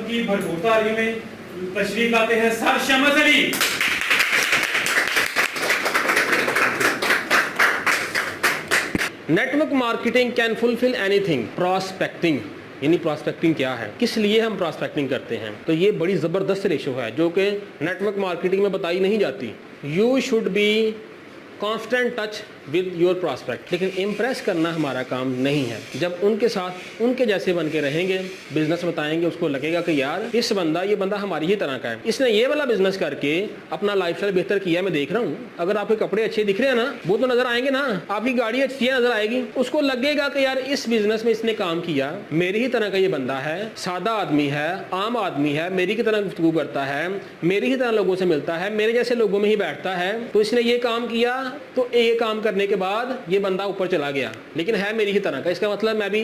सबकी भरपूर तारीफ में तशरीफ लाते हैं sir Shams Ali. Network marketing can fulfil anything. Prospecting यानी प्रॉस्पेक्टिंग क्या है, किस लिए हम प्रॉस्पेक्टिंग करते हैं, तो ये बड़ी ज़बरदस्त रेशो है जो कि नेटवर्क मार्केटिंग में बताई नहीं जाती। You should be constant touch with your prospect. लेकिन इम्प्रेस करना हमारा काम नहीं है। जब उनके साथ उनके जैसे बन के रहेंगे, बिजनेस बताएंगे, उसको लगेगा कि यार ये बंदा हमारी ही तरह का है, इसने ये वाला बिजनेस करके अपना लाइफस्टाइल बेहतर किया, मैं देख रहा हूँ। अगर आपके कपड़े अच्छे दिख रहे हैं ना, वो तो नजर आएंगे ना, आपकी गाड़ी अच्छी है नजर आएगी, उसको लगेगा कि यार इस बिजनेस में इसने काम किया, मेरी ही तरह का ये बंदा है, सादा आदमी है, आम आदमी है, मेरी की तरह गुफ्तगू करता है, मेरी ही तरह लोगों से मिलता है, मेरे जैसे लोगों में ही बैठता है, तो इसने ये काम किया, तो ये काम करने के बाद ये बंदा ऊपर चला गया, लेकिन है मेरी ही तरह का, इसका मतलब मैं भी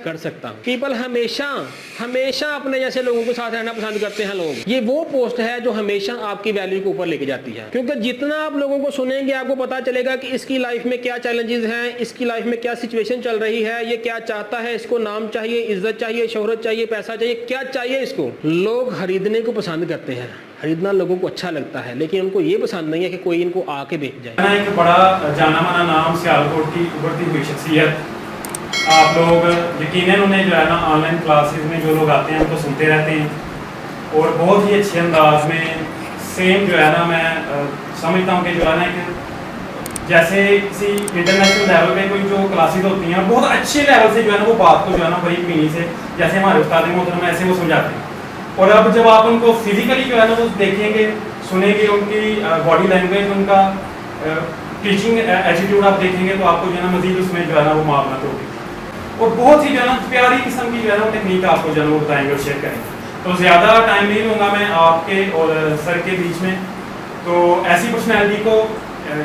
कर सकता हूँ। पीपल हमेशा अपने जैसे लोगों के साथ रहना पसंद करते हैं लोग। ये वो पोस्ट है जो हमेशा आपकी वैल्यू को ऊपर लेके जाती है, क्योंकि जितना आप लोगों को सुनेंगे आपको पता चलेगा कि इसकी लाइफ में क्या चैलेंजेस हैं, इसकी लाइफ में क्या सिचुएशन चल रही है, ये क्या चाहता है, इसको नाम चाहिए, इज्जत चाहिए, शोहरत चाहिए, पैसा चाहिए, क्या चाहिए इसको। लोग खरीदने को पसंद करते हैं, खरीदना लोगों को अच्छा लगता है, लेकिन उनको ये पसंद नहीं है कि कोई इनको आके बेच जाए। एक बड़ा जाना माना नाम सियालकोट की उभरती हुई शख्सियत, आप लोग यकीनन उन्हें जो है ना ऑनलाइन क्लासेस में जो लोग आते हैं उनको सुनते रहते हैं और बहुत ही अच्छे अंदाज में सेम जो है ना मैं समझता हूँ कि जो है ना कि जैसे किसी इंटरनेशनल लेवल पे कोई जो क्लासेस होती हैं बहुत अच्छे लेवल से जो है ना वो बात को जो है ना बड़ी मीनी से जैसे हमारे उस्ताद मोहतरम ऐसे वो समझाते हैं। और अब जब आप उनको फिजिकली जो है ना वो देखेंगे, सुनेंगे, उनकी बॉडी लैंग्वेज, उनका टीचिंग एटीट्यूड आप देखेंगे तो आपको जो है ना मजीद उसमें जो है ना वो मामला होगी और बहुत ही जो है ना प्यारी किस्म की जो है ना टेक्निक आपको जो है ना वो बताएंगे और शेयर करेंगे। तो ज़्यादा टाइम नहीं लूँगा मैं आपके और सर के बीच में। तो ऐसी पर्सनैलिटी को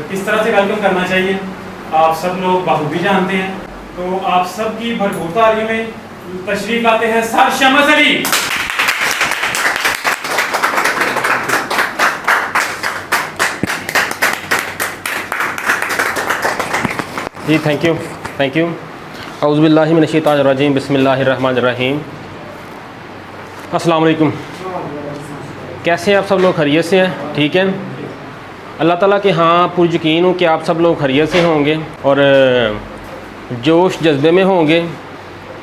किस तरह से वेलकम करना चाहिए आप सब लोग बखूबी जानते हैं। तो आप सबकी भरपूर तारीफ में तशरीफ लाते हैं सर शमस अली। जी थैंक यू। औज़ुबिल्लाहि मिनश्शैतानिर्रजीम, बिस्मिल्लाहिर्रहमानिर्रहीम। अस्सलाम वालेकुम। कैसे हैं आप सब लोग? खैरियत से हैं? ठीक है, अल्लाह ताला के हाँ पूरी यकीन हूँ कि आप सब लोग खैरियत से होंगे और जोश जज्बे में होंगे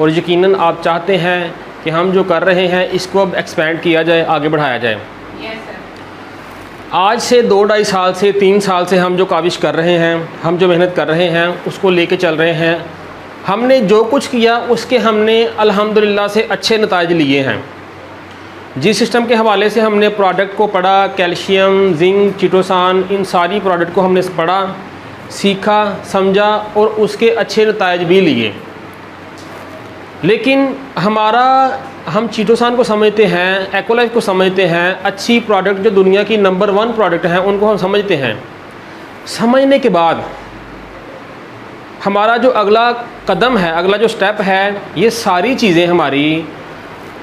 और यकीनन आप चाहते हैं कि हम जो कर रहे हैं इसको अब एक्सपेंड किया जाए, आगे बढ़ाया जाए। आज से 2-2.5 साल से 3 साल से हम जो काविश कर रहे हैं, हम जो मेहनत कर रहे हैं उसको लेके चल रहे हैं। हमने जो कुछ किया उसके हमने अल्हम्दुलिल्लाह से अच्छे नताइज लिए हैं। जिस सिस्टम के हवाले से हमने प्रोडक्ट को पढ़ा, कैल्शियम, जिंक, चिटोसान, इन सारी प्रोडक्ट को हमने पढ़ा, सीखा, समझा और उसके अच्छे नताइज भी लिए। लेकिन हम चिटोसान को समझते हैं, एक्वालाइफ को समझते हैं, अच्छी प्रोडक्ट जो दुनिया की नंबर 1 प्रोडक्ट हैं उनको हम समझते हैं। समझने के बाद हमारा जो अगला कदम है, अगला जो स्टेप है, ये सारी चीज़ें हमारी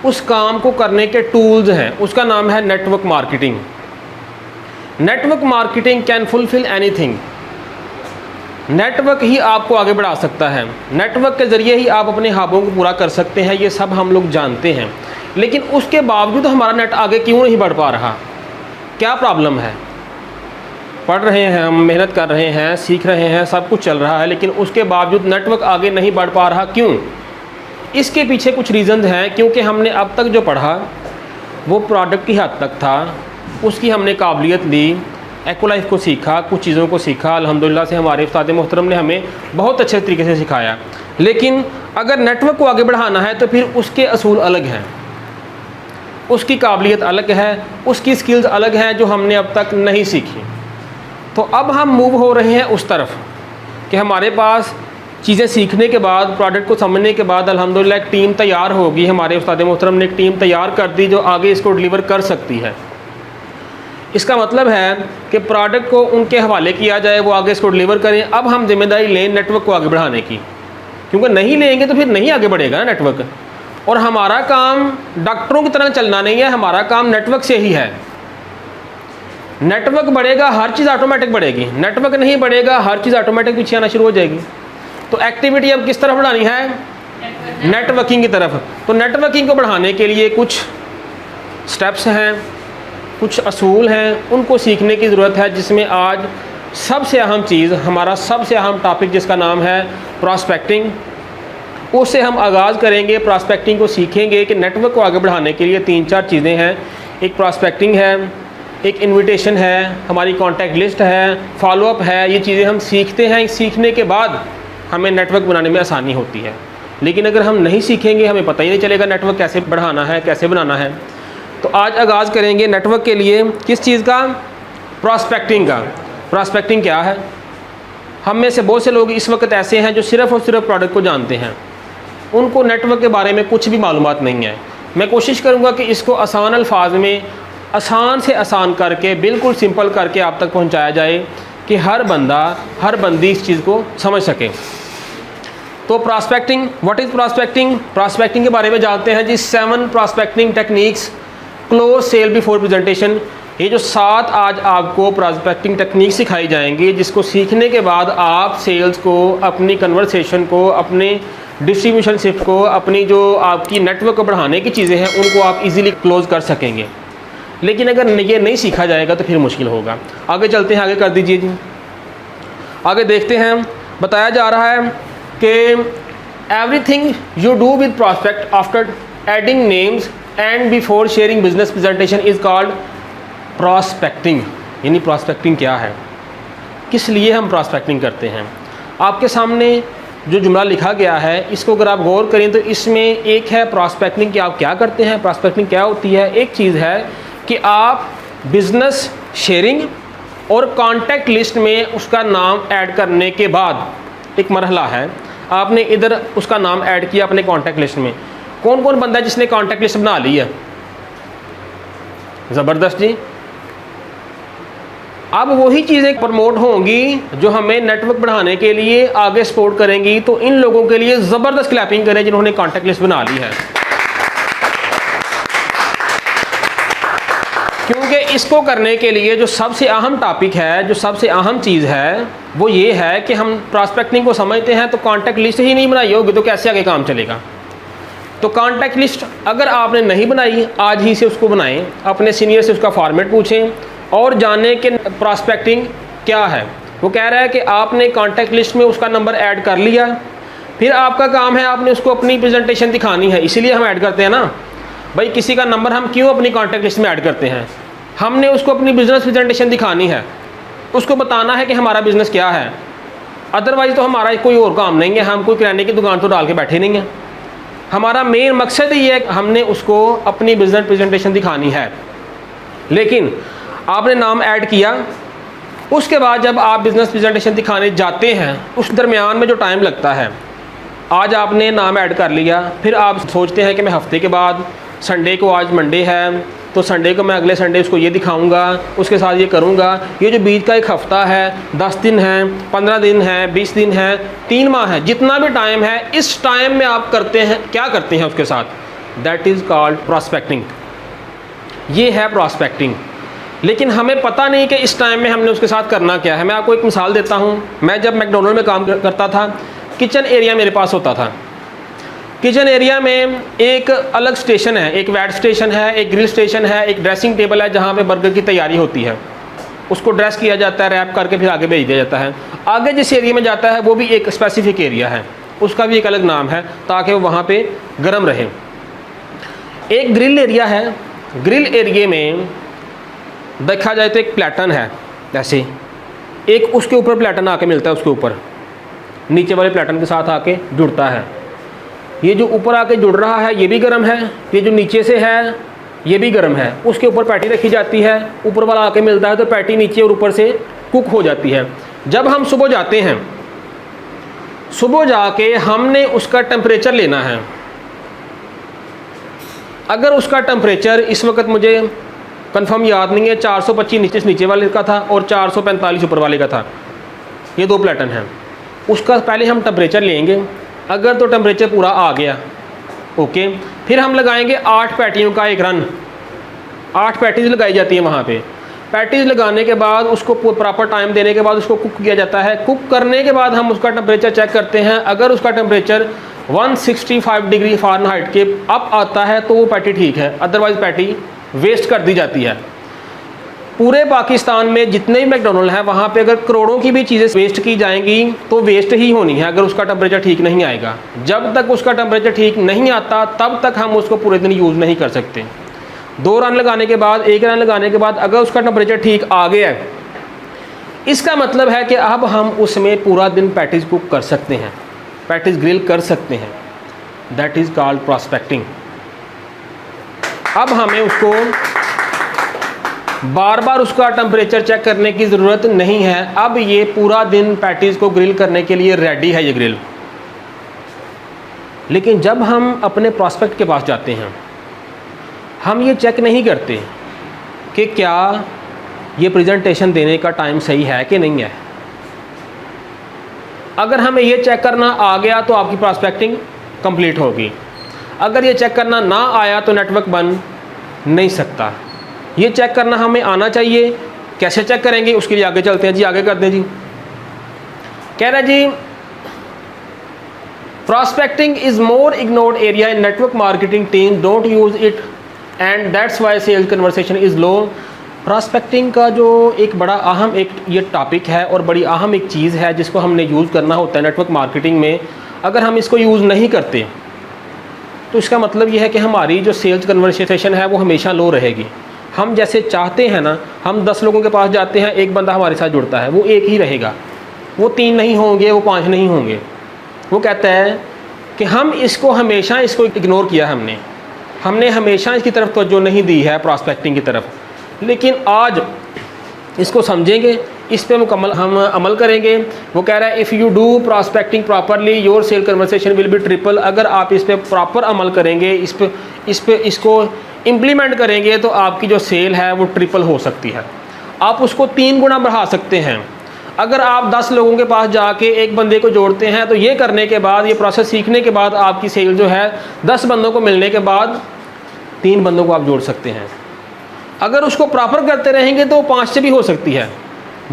उस काम को करने के टूल्स हैं। उसका नाम है network marketing. Network marketing can fulfil anything. Network ही आपको आगे बढ़ा सकता है, नेटवर्क के ज़रिए ही आप अपने ख्वाबों को पूरा कर सकते हैं, ये सब हम लोग जानते हैं। लेकिन उसके बावजूद हमारा नेट आगे क्यों नहीं बढ़ पा रहा? क्या प्रॉब्लम है? पढ़ रहे हैं हम, मेहनत कर रहे हैं, सीख रहे हैं, सब कुछ चल रहा है, लेकिन उसके बावजूद नेटवर्क आगे नहीं बढ़ पा रहा, क्यों? इसके पीछे कुछ रीज़न हैं। क्योंकि हमने अब तक जो पढ़ा वो प्रोडक्ट की हद तक था, उसकी हमने काबिलियत ली, एक्वालाइफ को सीखा, कुछ चीज़ों को सीखा, अल्हम्दुलिल्लाह से हमारे उस्ताद मोहतरम ने हमें बहुत अच्छे तरीके से सिखाया। लेकिन अगर नेटवर्क को आगे बढ़ाना है तो फिर उसके असूल अलग हैं, उसकी काबिलियत अलग है, उसकी स्किल्स अलग हैं जो हमने अब तक नहीं सीखी। तो अब हम मूव हो रहे हैं उस तरफ कि हमारे पास चीज़ें सीखने के बाद, प्रोडक्ट को समझने के बाद अल्हम्दुलिल्लाह एक टीम तैयार होगी। हमारे उस्ताद मोहतरम ने एक टीम तैयार कर दी जो आगे इसको डिलीवर कर सकती है। इसका मतलब है कि प्रोडक्ट को उनके हवाले किया जाए, वो आगे इसको डिलीवर करें। अब हम जिम्मेदारी लें नेटवर्क को आगे बढ़ाने की, क्योंकि नहीं लेंगे तो फिर नहीं आगे बढ़ेगा ना नेटवर्क। और हमारा काम डॉक्टरों की तरह चलना नहीं है, हमारा काम नेटवर्क से ही है। नेटवर्क बढ़ेगा, हर चीज़ ऑटोमेटिक बढ़ेगी। नेटवर्क नहीं बढ़ेगा, हर चीज़ ऑटोमेटिक पीछे आना शुरू हो जाएगी। तो एक्टिविटी अब किस तरफ बढ़ानी है? नेटवर्किंग की तरफ। तो नेटवर्किंग को बढ़ाने के लिए कुछ स्टेप्स हैं, कुछ असूल हैं, उनको सीखने की ज़रूरत है, जिसमें आज सबसे अहम चीज़, हमारा सबसे अहम टॉपिक जिसका नाम है प्रॉस्पेक्टिंग, उससे हम आगाज़ करेंगे। प्रॉस्पेक्टिंग को सीखेंगे कि नेटवर्क को आगे बढ़ाने के लिए 3-4 चीज़ें हैं। एक प्रॉस्पेक्टिंग है, एक इनविटेशन है, हमारी कॉन्टैक्ट लिस्ट है, फॉलोअप है। ये चीज़ें हम सीखते हैं, सीखने के बाद हमें नेटवर्क बनाने में आसानी होती है। लेकिन अगर हम नहीं सीखेंगे, हमें पता ही नहीं चलेगा नेटवर्क कैसे बढ़ाना है, कैसे बनाना है। तो आज आगाज़ करेंगे नेटवर्क के लिए किस चीज़ का? प्रॉस्पेक्टिंग का। प्रॉस्पेक्टिंग क्या है? हम में से बहुत से लोग इस वक्त ऐसे हैं जो सिर्फ़ और सिर्फ प्रोडक्ट को जानते हैं, उनको नेटवर्क के बारे में कुछ भी मालूमात नहीं है। मैं कोशिश करूँगा कि इसको आसान अल्फाज में आसान से आसान करके, बिल्कुल सिंपल करके आप तक पहुँचाया जाए कि हर बंदा, हर बंदी इस चीज़ को समझ सके। तो prospecting, what is prospecting? Prospecting के बारे में जानते हैं जी। 7 prospecting techniques, close sale before presentation. ये जो 7 आज आपको प्रॉस्पेक्टिंग टेक्निक सिखाई जाएंगी, जिसको सीखने के बाद आप सेल्स को, अपनी कन्वर्सेशन को, अपने डिस्ट्रीब्यूशनशिप को, अपनी जो आपकी नेटवर्क को बढ़ाने की चीज़ें हैं, उनको आप इजीली क्लोज कर सकेंगे। लेकिन अगर ये नहीं सीखा जाएगा तो फिर मुश्किल होगा। आगे चलते हैं, आगे कर दीजिए जी। आगे देखते हैं, बताया जा रहा है कि everything you do with prospect after adding names and before sharing business presentation is called prospecting. यानी प्रॉस्पेक्टिंग क्या है, किस लिए हम प्रॉस्पेक्टिंग करते हैं? आपके सामने जो जुमला लिखा गया है, इसको अगर आप गौर करें तो इसमें एक है प्रॉस्पेक्टिंग कि आप क्या करते हैं, प्रॉस्पेक्टिंग क्या होती है। एक चीज़ है कि आप बिज़नेस शेयरिंग और कॉन्टैक्ट लिस्ट में उसका नाम ऐड करने के बाद एक मरहला है, आपने इधर उसका नाम ऐड किया अपने कॉन्टैक्ट लिस्ट में। कौन कौन बंदा है जिसने कॉन्टैक्ट लिस्ट बना ली है? ज़बरदस्त जी। अब वही चीज़ें प्रमोट होंगी जो हमें नेटवर्क बढ़ाने के लिए आगे सपोर्ट करेंगी। तो इन लोगों के लिए ज़बरदस्त क्लैपिंग करें जिन्होंने कॉन्टैक्ट लिस्ट बना ली है, क्योंकि इसको करने के लिए जो सबसे अहम टॉपिक है, जो सबसे अहम चीज़ है, वो ये है कि हम प्रॉस्पेक्टिंग को समझते हैं तो कॉन्टैक्ट लिस्ट ही नहीं बनाई होगी तो कैसे आगे काम चलेगा। तो कॉन्टैक्ट लिस्ट अगर आपने नहीं बनाई, आज ही से उसको बनाएं, अपने सीनियर से उसका फॉर्मेट पूछें और जाने कि प्रॉस्पेक्टिंग क्या है। वो कह रहा है कि आपने कॉन्टैक्ट लिस्ट में उसका नंबर ऐड कर लिया, फिर आपका काम है आपने उसको अपनी प्रेजेंटेशन दिखानी है। इसीलिए हम ऐड करते हैं ना भाई, किसी का नंबर हम क्यों अपनी कॉन्टैक्ट लिस्ट में ऐड करते हैं? हमने उसको अपनी बिज़नेस प्रेजेंटेशन दिखानी है, उसको बताना है कि हमारा बिज़नेस क्या है। अदरवाइज़ तो हमारा कोई और काम नहीं है, हम कोई किराने की दुकान तो डाल के बैठे नहीं हैं। हमारा मेन मकसद ही है कि हमने उसको अपनी बिज़नेस प्रेजेंटेशन दिखानी है। लेकिन आपने नाम ऐड किया, उसके बाद जब आप बिज़नेस प्रेजेंटेशन दिखाने जाते हैं, उस दरमियान में जो टाइम लगता है, आज आपने नाम ऐड कर लिया, फिर आप सोचते हैं कि मैं हफ्ते के बाद, संडे को, आज मंडे है तो संडे को मैं अगले संडे उसको ये दिखाऊंगा, उसके साथ ये करूंगा। ये जो बीच का एक हफ़्ता है, 10 दिन है, 15 दिन है, 20 दिन है, 3 माह है, जितना भी टाइम है, इस टाइम में आप करते हैं, क्या करते हैं उसके साथ? That is called prospecting. ये है प्रॉस्पेक्टिंग। लेकिन हमें पता नहीं कि इस टाइम में हमने उसके साथ करना क्या है। मैं आपको एक मिसाल देता हूँ। मैं जब मैकडोनल्ड में काम करता था, किचन एरिया मेरे पास होता था। किचन एरिया में एक अलग स्टेशन है, एक वेट स्टेशन है, एक ग्रिल स्टेशन है, एक ड्रेसिंग टेबल है जहाँ पे बर्गर की तैयारी होती है। उसको ड्रेस किया जाता है, रैप करके फिर आगे भेज दिया जाता है। आगे जिस एरिया में जाता है वो भी एक स्पेसिफिक एरिया है, उसका भी एक अलग नाम है ताकि वो वहाँ पे गर्म रहे। एक ग्रिल एरिया है, ग्रिल एरिया में देखा जाए तो एक प्लेटन है, ऐसे एक उसके ऊपर प्लेटन आके मिलता है, उसके ऊपर नीचे वाले प्लेटन के साथ आके जुड़ता है। ये जो ऊपर आके जुड़ रहा है ये भी गर्म है, ये जो नीचे से है ये भी गर्म है। उसके ऊपर पैटी रखी जाती है, ऊपर वाला आके मिलता है तो पैटी नीचे और ऊपर से कुक हो जाती है। जब हम सुबह जाते हैं, सुबह जाके हमने उसका टेम्परेचर लेना है। अगर उसका टेम्परेचर इस वक्त मुझे कंफर्म याद नहीं है, 425 नीचे वाले का था और 445 ऊपर वाले का था, ये 2 प्लेटन हैं। उसका पहले हम टेम्परेचर लेंगे, अगर तो टेम्परेचर पूरा आ गया ओके, फिर हम लगाएंगे 8 पैटियों का एक रन। 8 पैटीज़ लगाई जाती है वहाँ पे। पैटीज़ लगाने के बाद उसको प्रॉपर टाइम देने के बाद उसको कुक किया जाता है। कुक करने के बाद हम उसका टेम्परेचर चेक करते हैं। अगर उसका टेम्परेचर 165 डिग्री फ़ारेनहाइट के अप आता है तो वो पैटी ठीक है, अदरवाइज़ पैटी वेस्ट कर दी जाती है। पूरे पाकिस्तान में जितने भी मैकडोनल्ड हैं वहाँ पे अगर करोड़ों की भी चीज़ें वेस्ट की जाएंगी तो वेस्ट ही होनी है अगर उसका टेम्परेचर ठीक नहीं आएगा। जब तक उसका टेम्परेचर ठीक नहीं आता तब तक हम उसको पूरे दिन यूज़ नहीं कर सकते। 2 रन लगाने के बाद, 1 रन लगाने के बाद अगर उसका टेम्परेचर ठीक आ गया है, इसका मतलब है कि अब हम उसमें पूरा दिन पैटीज कुक कर सकते हैं, पैटीज ग्रिल कर सकते हैं। That is called prospecting. अब हमें उसको बार बार उसका टेम्परेचर चेक करने की ज़रूरत नहीं है। अब ये पूरा दिन पैटीज़ को ग्रिल करने के लिए रेडी है ये ग्रिल। लेकिन जब हम अपने प्रॉस्पेक्ट के पास जाते हैं, हम ये चेक नहीं करते कि क्या ये प्रेजेंटेशन देने का टाइम सही है कि नहीं है। अगर हमें ये चेक करना आ गया तो आपकी प्रॉस्पेक्टिंग कंप्लीट होगी। अगर ये चेक करना ना आया तो नेटवर्क बन नहीं सकता। ये चेक करना हमें आना चाहिए। कैसे चेक करेंगे उसके लिए आगे चलते हैं जी, आगे करते हैं जी। कह रहे जी prospecting is more ignored area in network marketing team don't use it and that's why sales conversation is low. Prospecting का जो एक बड़ा अहम एक ये टॉपिक है और बड़ी अहम एक चीज़ है जिसको हमने यूज़ करना होता है नेटवर्क मार्केटिंग में। अगर हम इसको यूज़ नहीं करते तो इसका मतलब ये है कि हमारी जो सेल्स कन्वर्सेशन है वो हमेशा लो रहेगी। हम जैसे चाहते हैं ना, हम 10 लोगों के पास जाते हैं, एक बंदा हमारे साथ जुड़ता है, वो एक ही रहेगा, वो 3 नहीं होंगे, वो 5 नहीं होंगे। वो कहता है कि हम इसको हमेशा इसको इग्नोर किया, हमने हमेशा इसकी तरफ तवज्जो नहीं दी है प्रॉस्पेक्टिंग की तरफ। लेकिन आज इसको समझेंगे, इस पे मुकम्मल हम अमल करेंगे। वो कह रहा है if you do prospecting properly your sale conversation will be triple. अगर आप इस पे प्रॉपर अमल करेंगे, इसको इम्प्लीमेंट करेंगे तो आपकी जो सेल है वो ट्रिपल हो सकती है। आप उसको 3 गुना बढ़ा सकते हैं। अगर आप 10 लोगों के पास जाके एक बंदे को जोड़ते हैं तो ये करने के बाद, ये प्रोसेस सीखने के बाद आपकी सेल जो है 10 बंदों को मिलने के बाद 3 बंदों को आप जोड़ सकते हैं। अगर उसको प्रॉपर करते रहेंगे तो 5 से भी हो सकती है,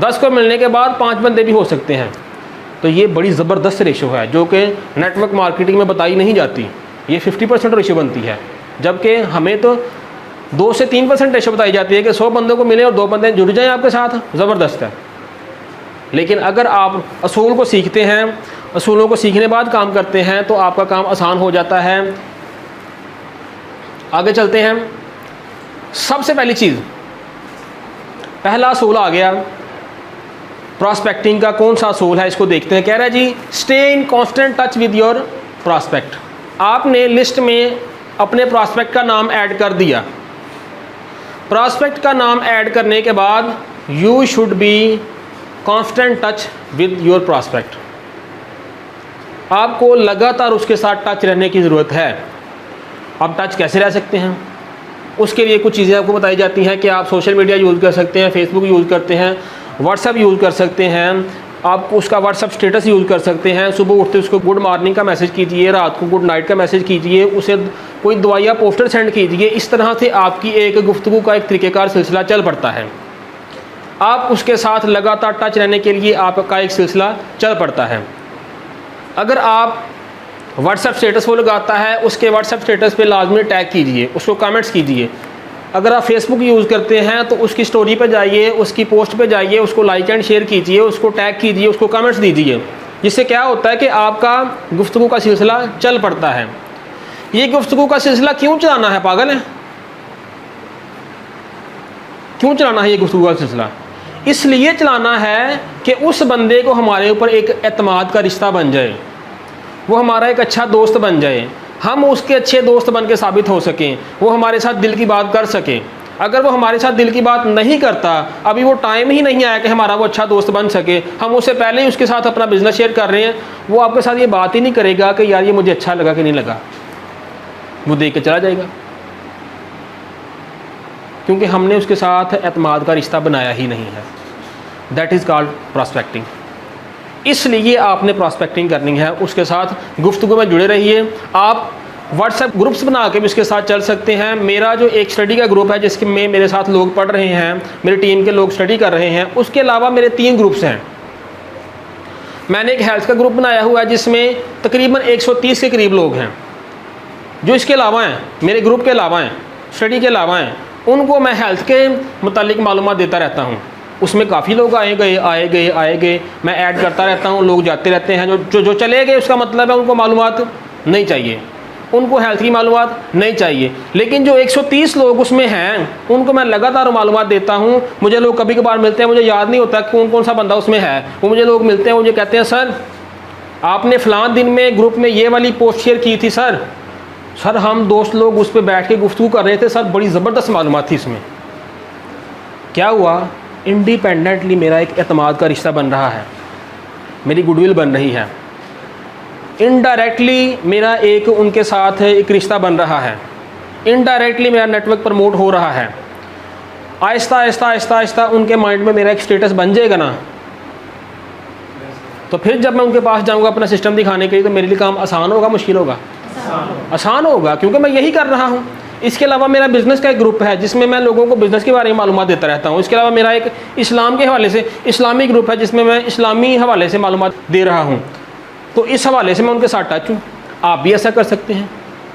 10 को मिलने के बाद 5 बंदे भी हो सकते हैं। तो ये बड़ी ज़बरदस्त रेशो है जो कि नेटवर्क मार्केटिंग में बताई नहीं जाती। ये 50% रेशो बनती है, जबकि हमें तो 2 से 3% रेशो बताई जाती है कि 100 बंदों को मिले और 2 बंदे जुड़ जाएं आपके साथ, ज़बरदस्त है। लेकिन अगर आप असूल को सीखते हैं, असूलों को सीखने बाद काम करते हैं तो आपका काम आसान हो जाता है। आगे चलते हैं। सबसे पहली चीज़, पहला असूल आ गया प्रॉस्पेक्टिंग का। कौन सा असूल है इसको देखते हैं। कह रहा है जी stay in constant touch with your prospect. आपने लिस्ट में अपने प्रॉस्पेक्ट का नाम ऐड कर दिया। प्रॉस्पेक्ट का नाम ऐड करने के बाद you should be constant touch with your prospect. आपको लगातार उसके साथ टच रहने की ज़रूरत है। आप टच कैसे रह सकते हैं, उसके लिए कुछ चीज़ें आपको बताई जाती हैं कि आप सोशल मीडिया यूज़ कर सकते हैं, फेसबुक यूज़ करते हैं, व्हाट्सएप यूज़ कर सकते हैं, आप उसका व्हाट्सएप स्टेटस यूज़ कर सकते हैं। सुबह उठते उसको गुड मॉर्निंग का मैसेज कीजिए, रात को गुड नाइट का मैसेज कीजिए, उसे कोई दवाइया पोस्टर सेंड कीजिए। इस तरह से आपकी एक गुफ्तगू का एक तरीक़ेकार सिलसिला चल पड़ता है। आप उसके साथ लगातार टच रहने के लिए आपका एक सिलसिला चल पड़ता है। अगर आप व्हाट्सएप स्टेटस वो लगाता है, उसके व्हाट्सएप स्टेटस पे लाजमी टैग कीजिए, उसको कमेंट्स कीजिए। अगर आप फेसबुक यूज़ करते हैं तो उसकी स्टोरी पे जाइए, उसकी पोस्ट पे जाइए, उसको लाइक एंड शेयर कीजिए, उसको टैग कीजिए, उसको कमेंट्स दीजिए। जिससे क्या होता है कि आपका गुफ्तगू का सिलसिला चल पड़ता है। ये गुफ्तगू का सिलसिला क्यों चलाना है, पागल है? क्यों चलाना है ये गुफ्तगू का सिलसिला? इसलिए चलाना है कि उस बंदे को हमारे ऊपर एक एतमाद का रिश्ता बन जाए, वो हमारा एक अच्छा दोस्त बन जाए, हम उसके अच्छे दोस्त बन के साबित हो सकें, वो हमारे साथ दिल की बात कर सके। अगर वो हमारे साथ दिल की बात नहीं करता, अभी वो टाइम ही नहीं आया कि हमारा वो अच्छा दोस्त बन सके, हम उससे पहले ही उसके साथ अपना बिजनेस शेयर कर रहे हैं, वो आपके साथ ये बात ही नहीं करेगा कि यार ये मुझे अच्छा लगा कि नहीं लगा, वो देख के चला जाएगा, क्योंकि हमने उसके साथ एतमाद का रिश्ता बनाया ही नहीं है। That is called prospecting. इसलिए आपने प्रॉस्पेक्टिंग करनी है, उसके साथ गुफ्तगू में जुड़े रहिए। आप व्हाट्सएप ग्रुप्स बना के भी उसके साथ चल सकते हैं। मेरा जो एक स्टडी का ग्रुप है जिसके में मेरे साथ लोग पढ़ रहे हैं, मेरी टीम के लोग स्टडी कर रहे हैं, उसके अलावा मेरे 3 ग्रुप्स हैं। मैंने एक हेल्थ का ग्रुप बनाया हुआ है जिसमें तकरीबन 130 के करीब लोग हैं जो इसके अलावा हैं, मेरे ग्रुप के अलावा हैं, स्टडी के अलावा हैं। उनको मैं हेल्थ के मुतालिक मालूमात देता रहता हूँ। उसमें काफ़ी लोग आए गए, मैं ऐड करता रहता हूँ, लोग जाते रहते हैं। जो चले गए उसका मतलब है उनको मालूमात नहीं चाहिए, उनको हेल्थ की मालूमात नहीं चाहिए। लेकिन जो 130 लोग उसमें हैं उनको मैं लगातार मालूमात देता हूँ। मुझे लोग कभी कभार मिलते हैं, मुझे याद नहीं होता कौन कौन सा बंदा उसमें है, वो मुझे लोग मिलते हैं, मुझे कहते हैं सर आपने फ़लाँ दिन में ग्रुप में ये वाली पोस्ट शेयर की थी सर हम दोस्त लोग उस पर बैठ के गुफ्तगू कर रहे थे सर, बड़ी ज़बरदस्त मालूमात थी इसमें। क्या हुआ, इंडिपेंडेंटली मेरा एक एतमाद का रिश्ता बन रहा है, मेरी गुडविल बन रही है। इनडायरेक्टली मेरा एक उनके साथ एक रिश्ता बन रहा है, इनडायरेक्टली मेरा नेटवर्क प्रमोट हो रहा है। आहिस्ता आहिस्ता उनके माइंड में मेरा एक स्टेटस बन जाएगा ना, तो फिर जब मैं उनके पास जाऊंगा अपना सिस्टम दिखाने के लिए, तो मेरे लिए काम आसान होगा मुश्किल होगा? आसान होगा, क्योंकि मैं यही कर रहा हूँ। इसके अलावा मेरा बिज़नेस का एक ग्रुप है जिसमें मैं लोगों को बिज़नेस के बारे में मालूमात देता रहता हूँ। इसके अलावा मेरा एक इस्लाम के हवाले से इस्लामी ग्रुप है जिसमें मैं इस्लामी हवाले से मालूमात दे रहा हूँ। तो इस हवाले से मैं उनके साथ टच हूँ। आप भी ऐसा कर सकते हैं।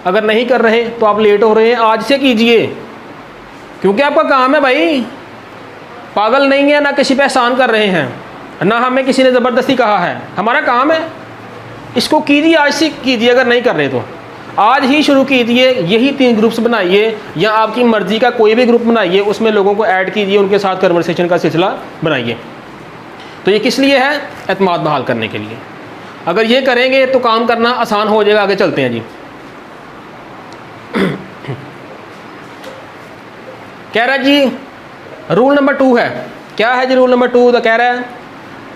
अगर नहीं कर रहे तो आप लेट हो रहे हैं, आज से कीजिए, क्योंकि आपका काम है भाई। पागल नहीं है, ना किसी पे एहसान कर रहे हैं, ना हमें किसी ने ज़बरदस्ती कहा है, हमारा काम है। इसको कीजिए, आज से कीजिए। अगर नहीं कर रहे तो आज ही शुरू कीजिए। यही 3 ग्रुप्स बनाइए, या आपकी मर्ज़ी का कोई भी ग्रुप बनाइए, उसमें लोगों को ऐड कीजिए, उनके साथ कन्वर्सेशन का सिलसिला बनाइए। तो ये किस लिए है? एतमाद बहाल करने के लिए। अगर ये करेंगे तो काम करना आसान हो जाएगा। आगे चलते हैं जी। कह रहा है जी रूल नंबर 2 है। क्या है जी रूल नंबर 2? तो कह रहा है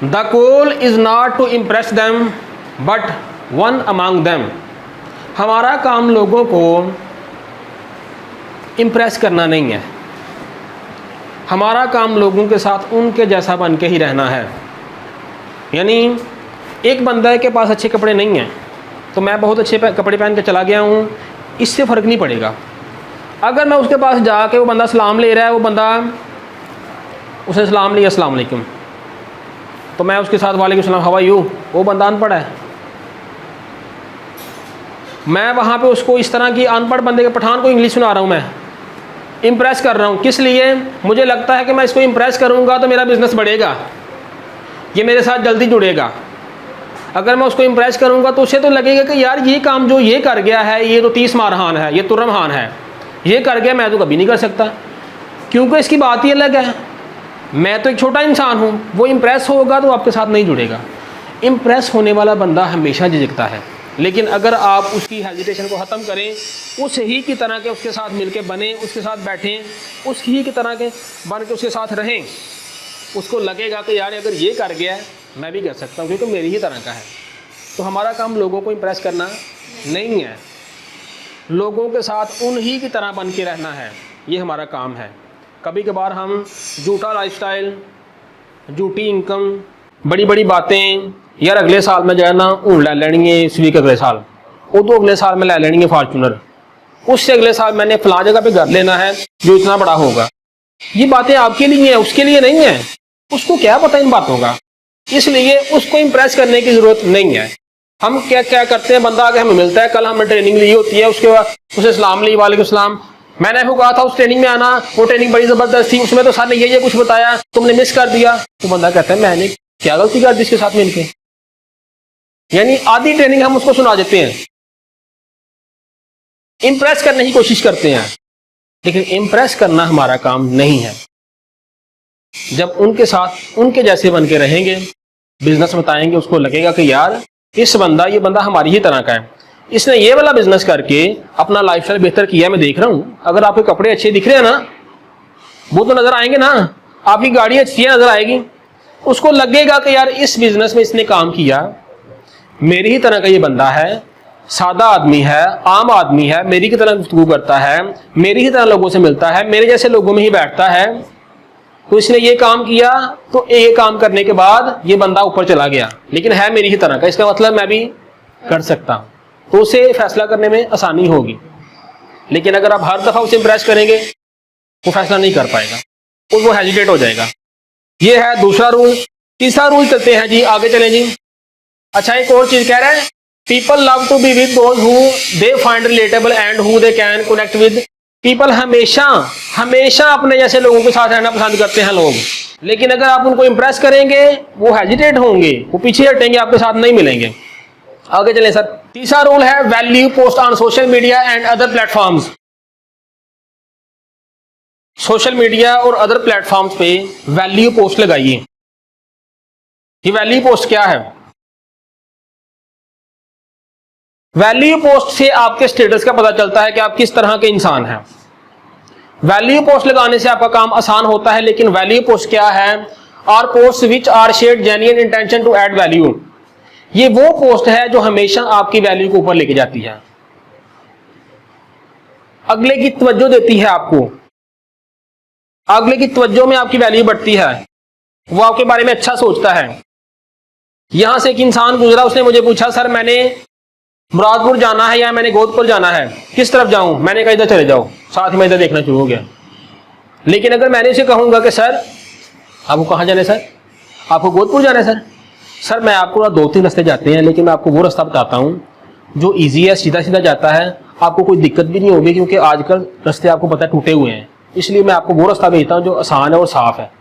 the goal is not to impress them but one among them. हमारा काम लोगों को इम्प्रेस करना नहीं है, हमारा काम लोगों के साथ उनके जैसा बन के ही रहना है। यानी एक बंदा के पास अच्छे कपड़े नहीं हैं तो मैं बहुत अच्छे कपड़े पहन के चला गया हूँ, इससे फ़र्क नहीं पड़ेगा। अगर मैं उसके पास जाके वो बंदा सलाम ले रहा है, वो बंदा उसने सलाम लिया अस्सलाम वालेकुम, तो मैं उसके साथ वालेकुम सलाम हाउ आर यू, वो बंदा अनपढ़ है। मैं वहाँ पे उसको इस तरह की अनपढ़ बंदे के पठान को इंग्लिश सुना रहा हूँ, मैं इम्प्रेस कर रहा हूँ। किस लिए? मुझे लगता है कि मैं इसको इम्प्रेस करूँगा तो मेरा बिज़नेस बढ़ेगा, ये मेरे साथ जल्दी जुड़ेगा। अगर मैं उसको इम्प्रेस करूँगा तो उसे तो लगेगा कि यार ये काम जो ये कर गया है, ये तो 30 मारहान है, ये तुर्रमहान है, ये कर गया, मैं तो कभी नहीं कर सकता, क्योंकि इसकी बात ही अलग है। मैं तो एक छोटा इंसान हूँ। वो इम्प्रेस होगा तो आपके साथ नहीं जुड़ेगा। इम्प्रेस होने वाला बंदा हमेशा झिझकता है, लेकिन अगर आप उसकी हेजिटेशन को ख़त्म करें, उस ही की तरह के उसके साथ मिलके बने, उसके साथ बैठें, उस ही की तरह के बन के उसके साथ रहें, उसको लगेगा कि यार अगर ये कर गया है मैं भी कर सकता हूँ, क्योंकि मेरी ही तरह का है। तो हमारा काम लोगों को इम्प्रेस करना नहीं है, लोगों के साथ उन्हीं की तरह बन के रहना है, ये हमारा काम है। कभी कभार हम झूठा लाइफस्टाइल, झूठी इनकम, बड़ी बड़ी बातें, यार अगले साल में जो है ना ऊन ले लेनी है, इस वीक अगले साल, वो तो अगले साल में ले लेनी है फॉर्चूनर, उससे अगले साल मैंने फलां जगह पे घर लेना है जो इतना बड़ा होगा। ये बातें आपके लिए हैं, उसके लिए नहीं है। उसको क्या पता इन बातों का, इसलिए उसको इम्प्रेस करने की ज़रूरत नहीं है। हम क्या क्या करते हैं, बंदा आगे हमें मिलता है, कल हमने ट्रेनिंग ली होती है, उसके बाद उसे सलाम ली, वालेकुम सलाम, मैंने आपको कहा था उस ट्रेनिंग में आना, वो ट्रेनिंग बड़ी ज़बरदस्त थी, उसमें तो सर ने ये कुछ बताया, तुमने मिस कर दिया। तो बंदा कहता है मैंने क्या गलती कर दी इसके साथ मिलके। यानी आधी ट्रेनिंग हम उसको सुना देते हैं, इम्प्रेस करने की कोशिश करते हैं, लेकिन इम्प्रेस करना हमारा काम नहीं है। जब उनके साथ उनके जैसे बन के रहेंगे, बिजनेस बताएंगे, उसको लगेगा कि यार ये बंदा हमारी ही तरह का है, इसने ये वाला बिजनेस करके अपना लाइफस्टाइल बेहतर किया, मैं देख रहा हूँ। अगर आपके कपड़े अच्छे दिख रहे हैं ना, वो तो नजर आएंगे ना, आपकी गाड़ी अच्छी है नजर आएगी, उसको लगेगा कि यार इस बिजनेस में इसने काम किया, मेरी ही तरह का ये बंदा है, सादा आदमी है, आम आदमी है, मेरी की तरह गुफ्तगू करता है, मेरी ही तरह लोगों से मिलता है, मेरे जैसे लोगों में ही बैठता है, तो इसने ये काम किया, तो ये काम करने के बाद ये बंदा ऊपर चला गया, लेकिन है मेरी ही तरह का, इसका मतलब मैं भी कर सकता हूँ, तो उसे फैसला करने में आसानी होगी। लेकिन अगर आप हर दफा उसे इम्प्रेस करेंगे, वो फैसला नहीं कर पाएगा और वो हेजिटेट हो जाएगा। ये है दूसरा रूल। तीसरा रूल चलते हैं जी, आगे चलें जी। अच्छा, एक और चीज कह रहा है, people love to be with those who they find relatable and who they can connect with people हमेशा अपने जैसे लोगों के साथ रहना पसंद करते हैं लोग, लेकिन अगर आप उनको इंप्रेस करेंगे वो हेजिटेट होंगे, वो पीछे हटेंगे, आपके साथ नहीं मिलेंगे। आगे चलें सर। तीसरा रूल है value post on social media and other platforms. Social media और अदर प्लेटफॉर्म्स पे वैल्यू पोस्ट लगाइए। ये वैल्यू पोस्ट क्या है? वैल्यू पोस्ट से आपके स्टेटस का पता चलता है कि आप किस तरह के इंसान हैं। वैल्यू पोस्ट लगाने से आपका काम आसान होता है, लेकिन वैल्यू पोस्ट क्या है? Are post which are shared genuine intention to add value. ये वो पोस्ट है जो हमेशा आपकी वैल्यू को ऊपर लेके जाती है, अगले की तवज्जो देती है आपको, अगले की तवज्जो में आपकी वैल्यू बढ़ती है, वो आपके बारे में अच्छा सोचता है। यहां से एक इंसान गुजरा, उसने मुझे पूछा सर मैंने मुरादपुर जाना है या मैंने गोदपुर जाना है, किस तरफ जाऊं? मैंने कहा इधर चले जाओ, साथ ही मैं इधर देखना शुरू हो गया। लेकिन अगर मैंने उसे कहूंगा कि सर आपको कहां जाना है? सर आपको गोदपुर जाना है। सर मैं आपको 2-3 रास्ते जाते हैं, लेकिन मैं आपको वो रास्ता बताता हूं जो ईजी है, सीधा सीधा जाता है, आपको कोई दिक्कत भी नहीं होगी, क्योंकि आजकल रास्ते आपको पता है टूटे हुए हैं, इसलिए मैं आपको वो रास्ता भेजता हूं जो आसान है और साफ है।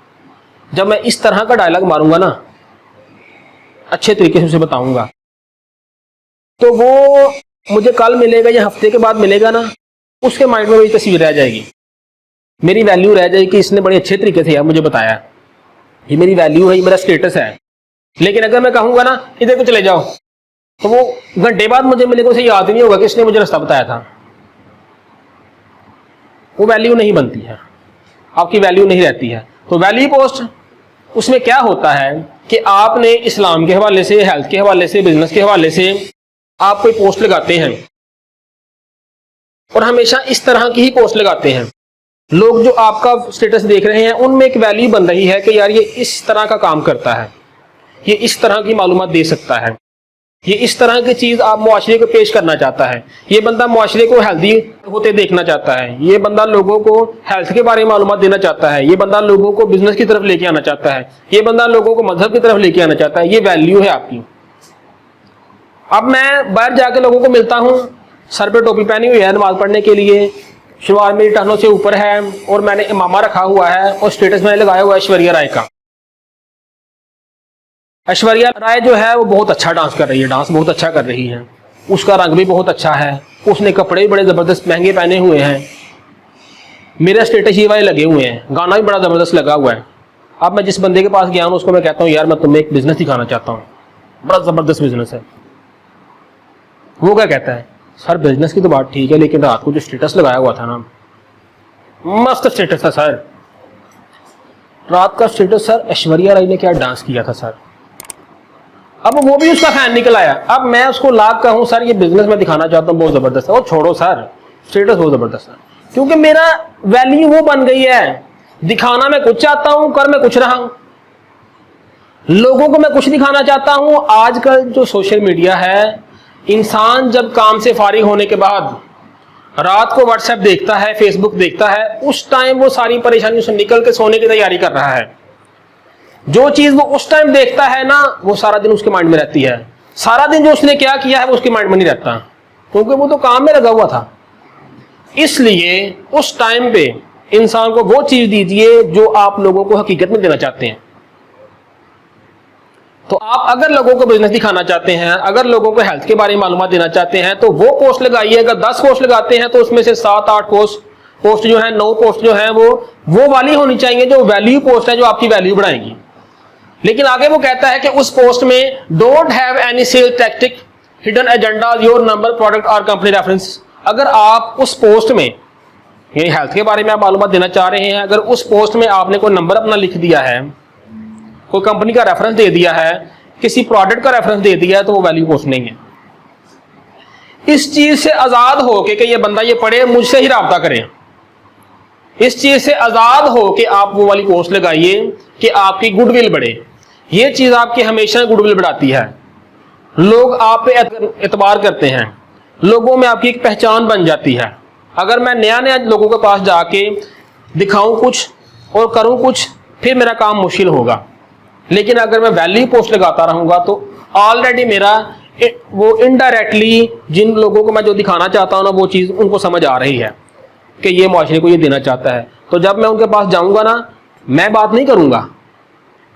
जब मैं इस तरह का डायलॉग मारूंगा ना, अच्छे तरीके से उसे बताऊंगा, तो वो मुझे कल मिलेगा या हफ्ते के बाद मिलेगा ना, उसके माइंड में मेरी तस्वीर रह जाएगी, मेरी वैल्यू रह जाएगी कि इसने बड़े अच्छे तरीके से यार मुझे बताया, ये मेरी वैल्यू है, ये मेरा स्टेटस है। लेकिन अगर मैं कहूंगा ना इधर को चले जाओ, तो वो घंटे बाद मुझे मिलेगा, उसे याद ही नहीं होगा कि इसने मुझे रास्ता बताया था। वो वैल्यू नहीं बनती है, आपकी वैल्यू नहीं रहती है। तो वैल्यू पोस्ट, उसमें क्या होता है कि आपने इस्लाम के हवाले से, हेल्थ के हवाले से, बिजनेस के हवाले से आप कोई पोस्ट लगाते हैं, और हमेशा इस तरह की ही पोस्ट लगाते हैं। लोग जो आपका स्टेटस देख रहे हैं उनमें एक वैल्यू बन रही है कि यार ये इस तरह का काम करता है, ये इस तरह की मालूमात दे सकता है, ये इस तरह की चीज आप मुआशरे को पेश करना चाहता है, ये बंदा मुआशरे को हेल्दी होते देखना चाहता है, ये बंदा लोगों को हेल्थ के बारे में मालूमात देना चाहता है, ये बंदा लोगों को बिजनेस की तरफ लेके आना चाहता है, ये बंदा लोगों को मजहब की तरफ लेके आना चाहता है। ये वैल्यू है आपकी। अब मैं बाहर जाके लोगों को मिलता हूँ, सर पे टोपी पहनी हुई है नमाज पढ़ने के लिए, शलवार मेरी टहनों से ऊपर है, और मैंने इमामा रखा हुआ है, और स्टेटस मैंने लगाया हुआ है ऐश्वर्या राय का। ऐश्वर्या राय जो है वो बहुत अच्छा डांस कर रही है, डांस बहुत अच्छा कर रही है, उसका रंग भी बहुत अच्छा है, उसने कपड़े भी बड़े ज़बरदस्त महंगे पहने हुए हैं, मेरा स्टेटस ये वाले लगे हुए हैं, गाना भी बड़ा ज़बरदस्त लगा हुआ है। अब मैं जिस बंदे के पास गया हूँ उसको मैं कहता हूँ यार मैं तुम्हें एक बिजनेस दिखाना चाहता हूँ, बड़ा ज़बरदस्त बिजनेस है। वो क्या कहता है, सर बिजनेस की तो बात ठीक है, लेकिन रात को जो स्टेटस लगाया हुआ था ना, मस्त स्टेटस था सर, रात का स्टेटस सर, ऐश्वर्या राय ने क्या डांस किया था सर। अब वो भी उसका फैन निकल आया। अब मैं उसको लाभ कहूँ सर ये बिजनेस में दिखाना चाहता हूँ बहुत जबरदस्त है, वो छोड़ो सर, स्टेटस बहुत जबरदस्त है, क्योंकि मेरा वैल्यू वो बन गई है। दिखाना मैं कुछ चाहता हूं, कर मैं कुछ रहा हूं, लोगों को मैं कुछ दिखाना चाहता हूं। आजकल जो सोशल मीडिया है, इंसान जब काम से फारिग होने के बाद रात को व्हाट्सएप देखता है, फेसबुक देखता है, उस टाइम वो सारी परेशानियों से निकल के सोने की तैयारी कर रहा है। जो चीज वो उस टाइम देखता है ना, वो सारा दिन उसके माइंड में रहती है। सारा दिन जो उसने क्या किया है वो उसके माइंड में नहीं रहता, क्योंकि वो तो काम में लगा हुआ था। इसलिए उस टाइम पे इंसान को वो चीज दीजिए जो आप लोगों को हकीकत में देना चाहते हैं। तो आप अगर लोगों को बिजनेस दिखाना चाहते हैं, अगर लोगों को हेल्थ के बारे में मालूमात देना चाहते हैं, तो वो पोस्ट लगाइए। अगर 10 पोस्ट लगाते हैं तो उसमें से 7-8 पोस्ट जो है, 9 पोस्ट जो है वो वाली होनी चाहिए जो वैल्यू पोस्ट है, जो आपकी वैल्यू बढ़ाएंगी। लेकिन आगे वो कहता है कि उस पोस्ट में don't have any sale tactic, hidden agenda, your number, product और कंपनी रेफरेंस। अगर आप उस पोस्ट में यानी हेल्थ के बारे में आप मालूमात देना चाह रहे हैं, अगर उस पोस्ट में आपने कोई नंबर अपना लिख दिया है, कोई कंपनी का रेफरेंस दे दिया है, किसी प्रोडक्ट का रेफरेंस दे दिया है, तो वो वैल्यू पोस्ट नहीं है। इस चीज से आजाद हो के ये बंदा ये पढ़े, मुझसे ही राब्ता करे, इस चीज से आजाद हो के आप वो वाली पोस्ट लगाइए कि आपकी गुडविल बढ़े। ये चीज आपकी हमेशा गुडविल बढ़ाती है, लोग आप पे एतबार करते हैं, लोगों में आपकी एक पहचान बन जाती है। अगर मैं नया नया लोगों के पास जाके दिखाऊं कुछ और करूं कुछ, फिर मेरा काम मुश्किल होगा। लेकिन अगर मैं वैल्यू पोस्ट लगाता रहूंगा तो ऑलरेडी मेरा वो इनडायरेक्टली जिन लोगों को मैं जो दिखाना चाहता हूं ना, वो चीज उनको समझ आ रही है। कि ये माशरे को ये देना चाहता है, तो जब मैं उनके पास जाऊंगा ना, मैं बात नहीं करूंगा,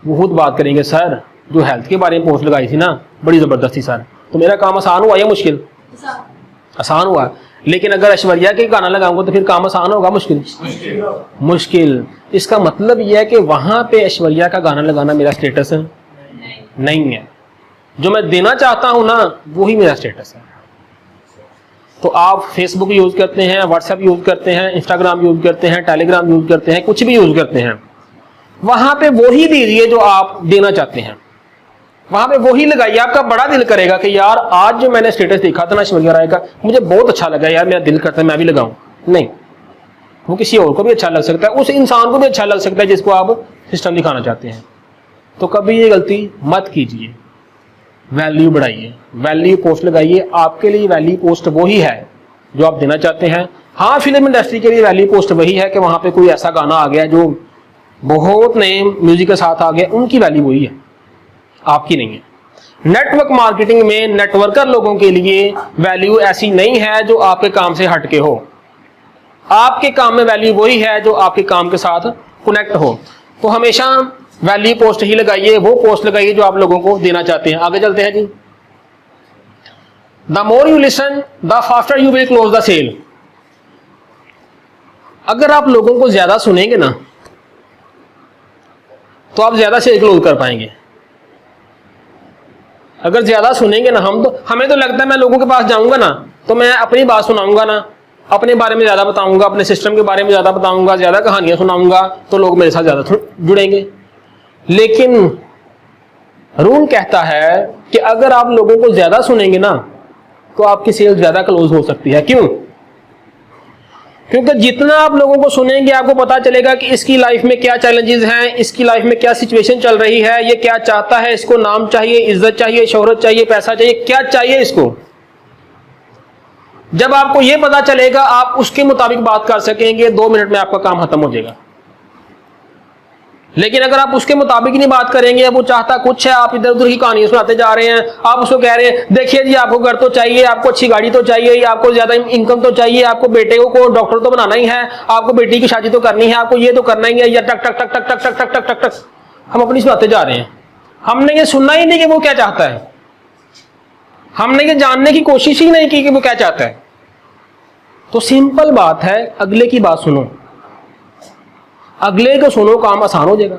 वो खुद बात करेंगे, सर जो हेल्थ के बारे में पोस्ट लगाई थी ना बड़ी ज़बरदस्त थी सर। तो मेरा काम आसान हुआ या मुश्किल? आसान हुआ। लेकिन अगर ऐश्वर्या के गाना लगाऊंगा तो फिर काम आसान होगा मुश्किल? मुश्किल। इसका मतलब यह है कि वहां पे ऐश्वर्या का गाना लगाना मेरा स्टेटस नहीं है। जो मैं देना चाहता हूं ना वही मेरा स्टेटस है। तो आप फेसबुक यूज करते हैं, व्हाट्सएप यूज करते हैं, इंस्टाग्राम यूज करते हैं, टेलीग्राम यूज करते हैं, कुछ भी यूज करते हैं, वहां पे वही दीजिए जो आप देना चाहते हैं, वहां पे वही लगाइए। आपका बड़ा दिल करेगा कि यार आज जो मैंने स्टेटस देखा था ना ऐश्वर्या राय का, मुझे बहुत अच्छा लगा यार, मेरा दिल करता है मैं भी लगाऊं। नहीं, वो किसी और को भी अच्छा लग सकता है, उस इंसान को भी अच्छा लग सकता है जिसको आप सिस्टम दिखाना चाहते हैं। तो कभी ये गलती मत कीजिए, वैल्यू बढ़ाइए, वैल्यू पोस्ट लगाइए। आपके लिए वैल्यू पोस्ट वही है जो आप देना चाहते हैं। हाँ, फिल्म इंडस्ट्री के लिए वैल्यू पोस्ट वही है कि वहां पे कोई ऐसा गाना आ गया जो बहुत नए म्यूजिक के साथ आ गया, उनकी वैल्यू वही है, आपकी नहीं है। नेटवर्क मार्केटिंग में नेटवर्कर लोगों के लिए वैल्यू ऐसी नहीं है जो आपके काम से हटके हो। आपके काम में वैल्यू वही है जो आपके काम के साथ कनेक्ट हो। तो हमेशा वैल्यू पोस्ट ही लगाइए, वो पोस्ट लगाइए जो आप लोगों को देना चाहते हैं। आगे चलते हैं जी। The more you listen the faster you will close the sale. अगर आप लोगों को ज्यादा सुनेंगे ना तो आप ज्यादा सेल क्लोज कर पाएंगे। अगर ज्यादा सुनेंगे ना, हमें तो लगता है मैं लोगों के पास जाऊंगा ना तो मैं अपनी बात सुनाऊंगा ना, अपने बारे में ज्यादा बताऊंगा, अपने सिस्टम के बारे में ज्यादा बताऊंगा, ज्यादा कहानियां सुनाऊंगा, तो लोग मेरे साथ ज्यादा जुड़ेंगे। लेकिन रूल कहता है कि अगर आप लोगों को ज्यादा सुनेंगे ना तो आपकी सेल ज्यादा क्लोज हो सकती है। क्यों? क्योंकि जितना आप लोगों को सुनेंगे आपको पता चलेगा कि इसकी लाइफ में क्या चैलेंजेस हैं, इसकी लाइफ में क्या सिचुएशन चल रही है, ये क्या चाहता है, इसको नाम चाहिए, इज्जत चाहिए, शोहरत चाहिए, पैसा चाहिए, क्या चाहिए इसको। जब आपको ये पता चलेगा आप उसके मुताबिक बात कर सकेंगे, 2 मिनट में आपका काम खत्म हो जाएगा। लेकिन अगर आप उसके मुताबिक नहीं बात करेंगे, अब वो चाहता कुछ है, आप इधर उधर की कहानियां सुनाते जा रहे हैं, आप उसको कह रहे हैं देखिए जी आपको घर तो चाहिए, आपको अच्छी गाड़ी तो चाहिए, आपको ज्यादा इनकम तो चाहिए, आपको बेटे को डॉक्टर तो बनाना ही है, आपको बेटी की शादी तो करनी है, आपको ये तो करना ही है, या टक टक टक टक टक टक टक टक टक टक हम अपनी सुनाते जा रहे हैं। हमने ये सुनना ही नहीं कि वो क्या चाहता है, हमने ये जानने की कोशिश ही नहीं की कि वो क्या चाहता है। तो सिंपल बात है, अगले की बात सुनो, अगले को सुनो, काम आसान हो जाएगा।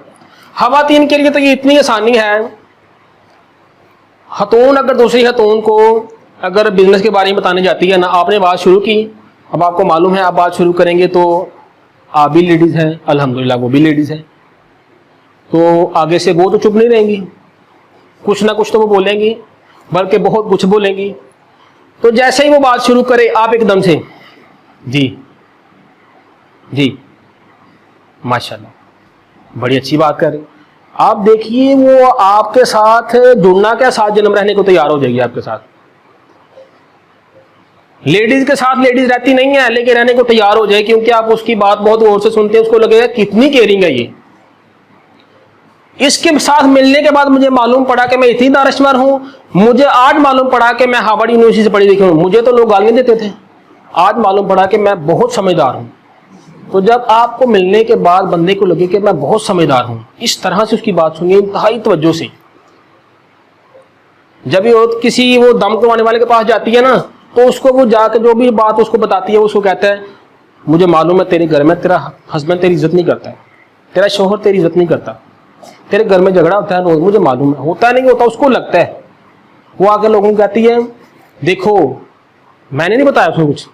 खवातीन के लिए तो ये इतनी आसानी है, खतून अगर दूसरी खतून को अगर बिजनेस के बारे में बताने जाती है ना, आपने बात शुरू की, अब आपको मालूम है आप बात शुरू करेंगे तो आप भी लेडीज हैं, अल्हम्दुलिल्लाह वो भी लेडीज हैं, तो आगे से वो तो चुप नहीं रहेंगी, कुछ ना कुछ तो वो बोलेंगी, बल्कि बहुत कुछ बोलेंगी। तो जैसे ही वो बात शुरू करे आप एकदम से जी जी माशाल्लाह बड़ी अच्छी बात कर रही, आप देखिए वो आपके साथ जुड़ना क्या, साथ जन्म रहने को तैयार हो जाएगी आपके साथ। लेडीज के साथ लेडीज रहती नहीं है, लेकिन रहने को तैयार हो जाए, क्योंकि आप उसकी बात बहुत गौर से सुनते हैं, उसको लगेगा कितनी केयरिंग है ये। इसके साथ मिलने के बाद मुझे मालूम पड़ा कि मैं इतनी दानश्वर हूं, मुझे आज मालूम पड़ा कि मैं हार्वर्ड यूनिवर्सिटी से पढ़ी लिखी हूं, मुझे तो लोग गालियां देते थे, आज मालूम पड़ा कि मैं बहुत समझदार हूं। तो जब आपको मिलने के बाद बंदे को लगे कि मैं बहुत समझदार हूं, इस तरह से उसकी बात सुनिए इंतहाई तवज्जो से। जब ये किसी वो दम करवाने वाले के पास जाती है ना, तो उसको वो जाकर जो भी बात उसको बताती है, उसको कहता है मुझे मालूम है तेरे घर में तेरा हस्बैंड तेरी इज्जत नहीं करता है, तेरा शोहर तेरी इज्जत नहीं करता, तेरे घर में झगड़ा होता है रोज, मुझे मालूम है, होता नहीं होता, उसको लगता है। वो आकर लोगों को कहती है देखो मैंने नहीं बताया उसको कुछ,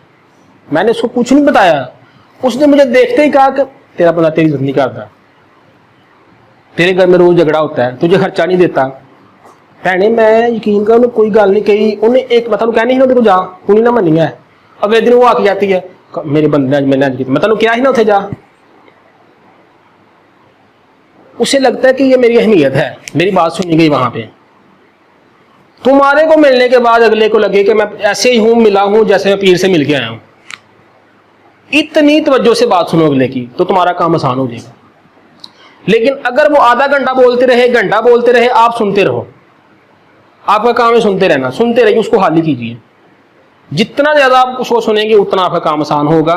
मैंने उसको कुछ नहीं बताया, उसने मुझे देखते ही कहा कि तेरा बंदा तेरी इज्जत नहीं करता, तेरे घर में रोज झगड़ा होता है, तुझे खर्चा नहीं देता। भैने मैं यकीन कर उन्हें कोई गल नहीं कही, उन्हें एक मतलब कहनी ही ना तेरे को जा, तू नहीं ना मनी है। अगले दिन वो आके जाती है मेरे बंदे मैंने मैं तेन क्या ही ना उसे जा। उसे लगता है कि ये मेरी अहमियत है, मेरी बात सुनी गई वहां पे। तुम्हारे को मिलने के बाद अगले को लगे कि मैं ऐसे ही हूं, मिला हूं जैसे मैं पीर से मिल के आया हूं। इतनी तवज्जो से बात सुनो अगले की तो तुम्हारा काम आसान हो जाएगा। लेकिन अगर वो आधा घंटा बोलते रहे, घंटा बोलते रहे, आप सुनते रहो, आपका काम है सुनते रहना, सुनते रहिए, उसको हाली कीजिए। जितना ज्यादा आप उसको सुनेंगे उतना आपका काम आसान होगा।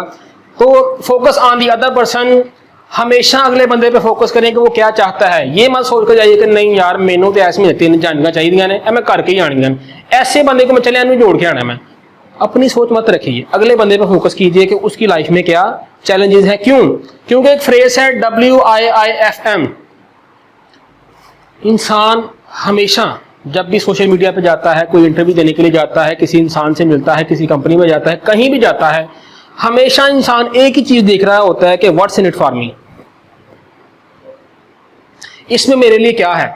तो focus on the other person, हमेशा अगले बंदे पे फोकस करें कि वो क्या चाहता है। ये मत सोच कर जाइए कि नहीं यार मैनू तो ऐसे में 3 जानियां चाहिए ने, मैं करके ही आनियां। ऐसे बंदे को मैं चले इन्हें जोड़ के आना। मैं अपनी सोच मत रखिए, अगले बंदे पे फोकस कीजिए कि उसकी लाइफ में क्या चैलेंजेस हैं। क्यों? क्योंकि एक फ्रेज है WIIFM। इंसान हमेशा जब भी सोशल मीडिया पे जाता है, कोई इंटरव्यू देने के लिए जाता है, किसी इंसान से मिलता है, किसी कंपनी में जाता है, कहीं भी जाता है, हमेशा इंसान एक ही चीज देख रहा होता है कि what's in it for me, इसमें मेरे लिए क्या है,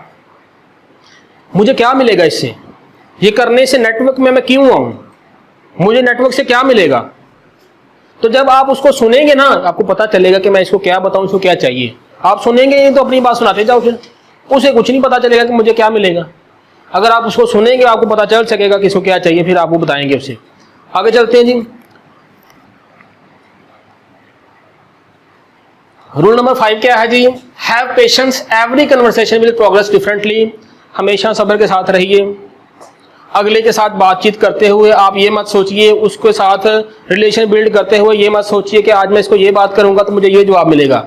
मुझे क्या मिलेगा इससे, ये करने से नेटवर्क में मैं क्यों आऊं, मुझे नेटवर्क से क्या मिलेगा। तो जब आप उसको सुनेंगे ना, आपको पता चलेगा कि मैं इसको क्या बताऊं, इसको क्या चाहिए। आप सुनेंगे नहीं तो अपनी बात सुनाते जाओ, फिर उसे कुछ नहीं पता चलेगा कि मुझे क्या मिलेगा। अगर आप उसको सुनेंगे आपको पता चल सकेगा कि इसको क्या चाहिए, फिर आप वो बताएंगे उसे। आगे चलते हैं जी। रूल नंबर 5 क्या है जी? Have patience, every conversation will progress differently. हमेशा सब्र के साथ रहिए। अगले के साथ बातचीत करते हुए आप ये मत सोचिए, उसके साथ रिलेशन बिल्ड करते हुए ये मत सोचिए कि आज मैं इसको ये बात करूंगा तो मुझे ये जवाब मिलेगा।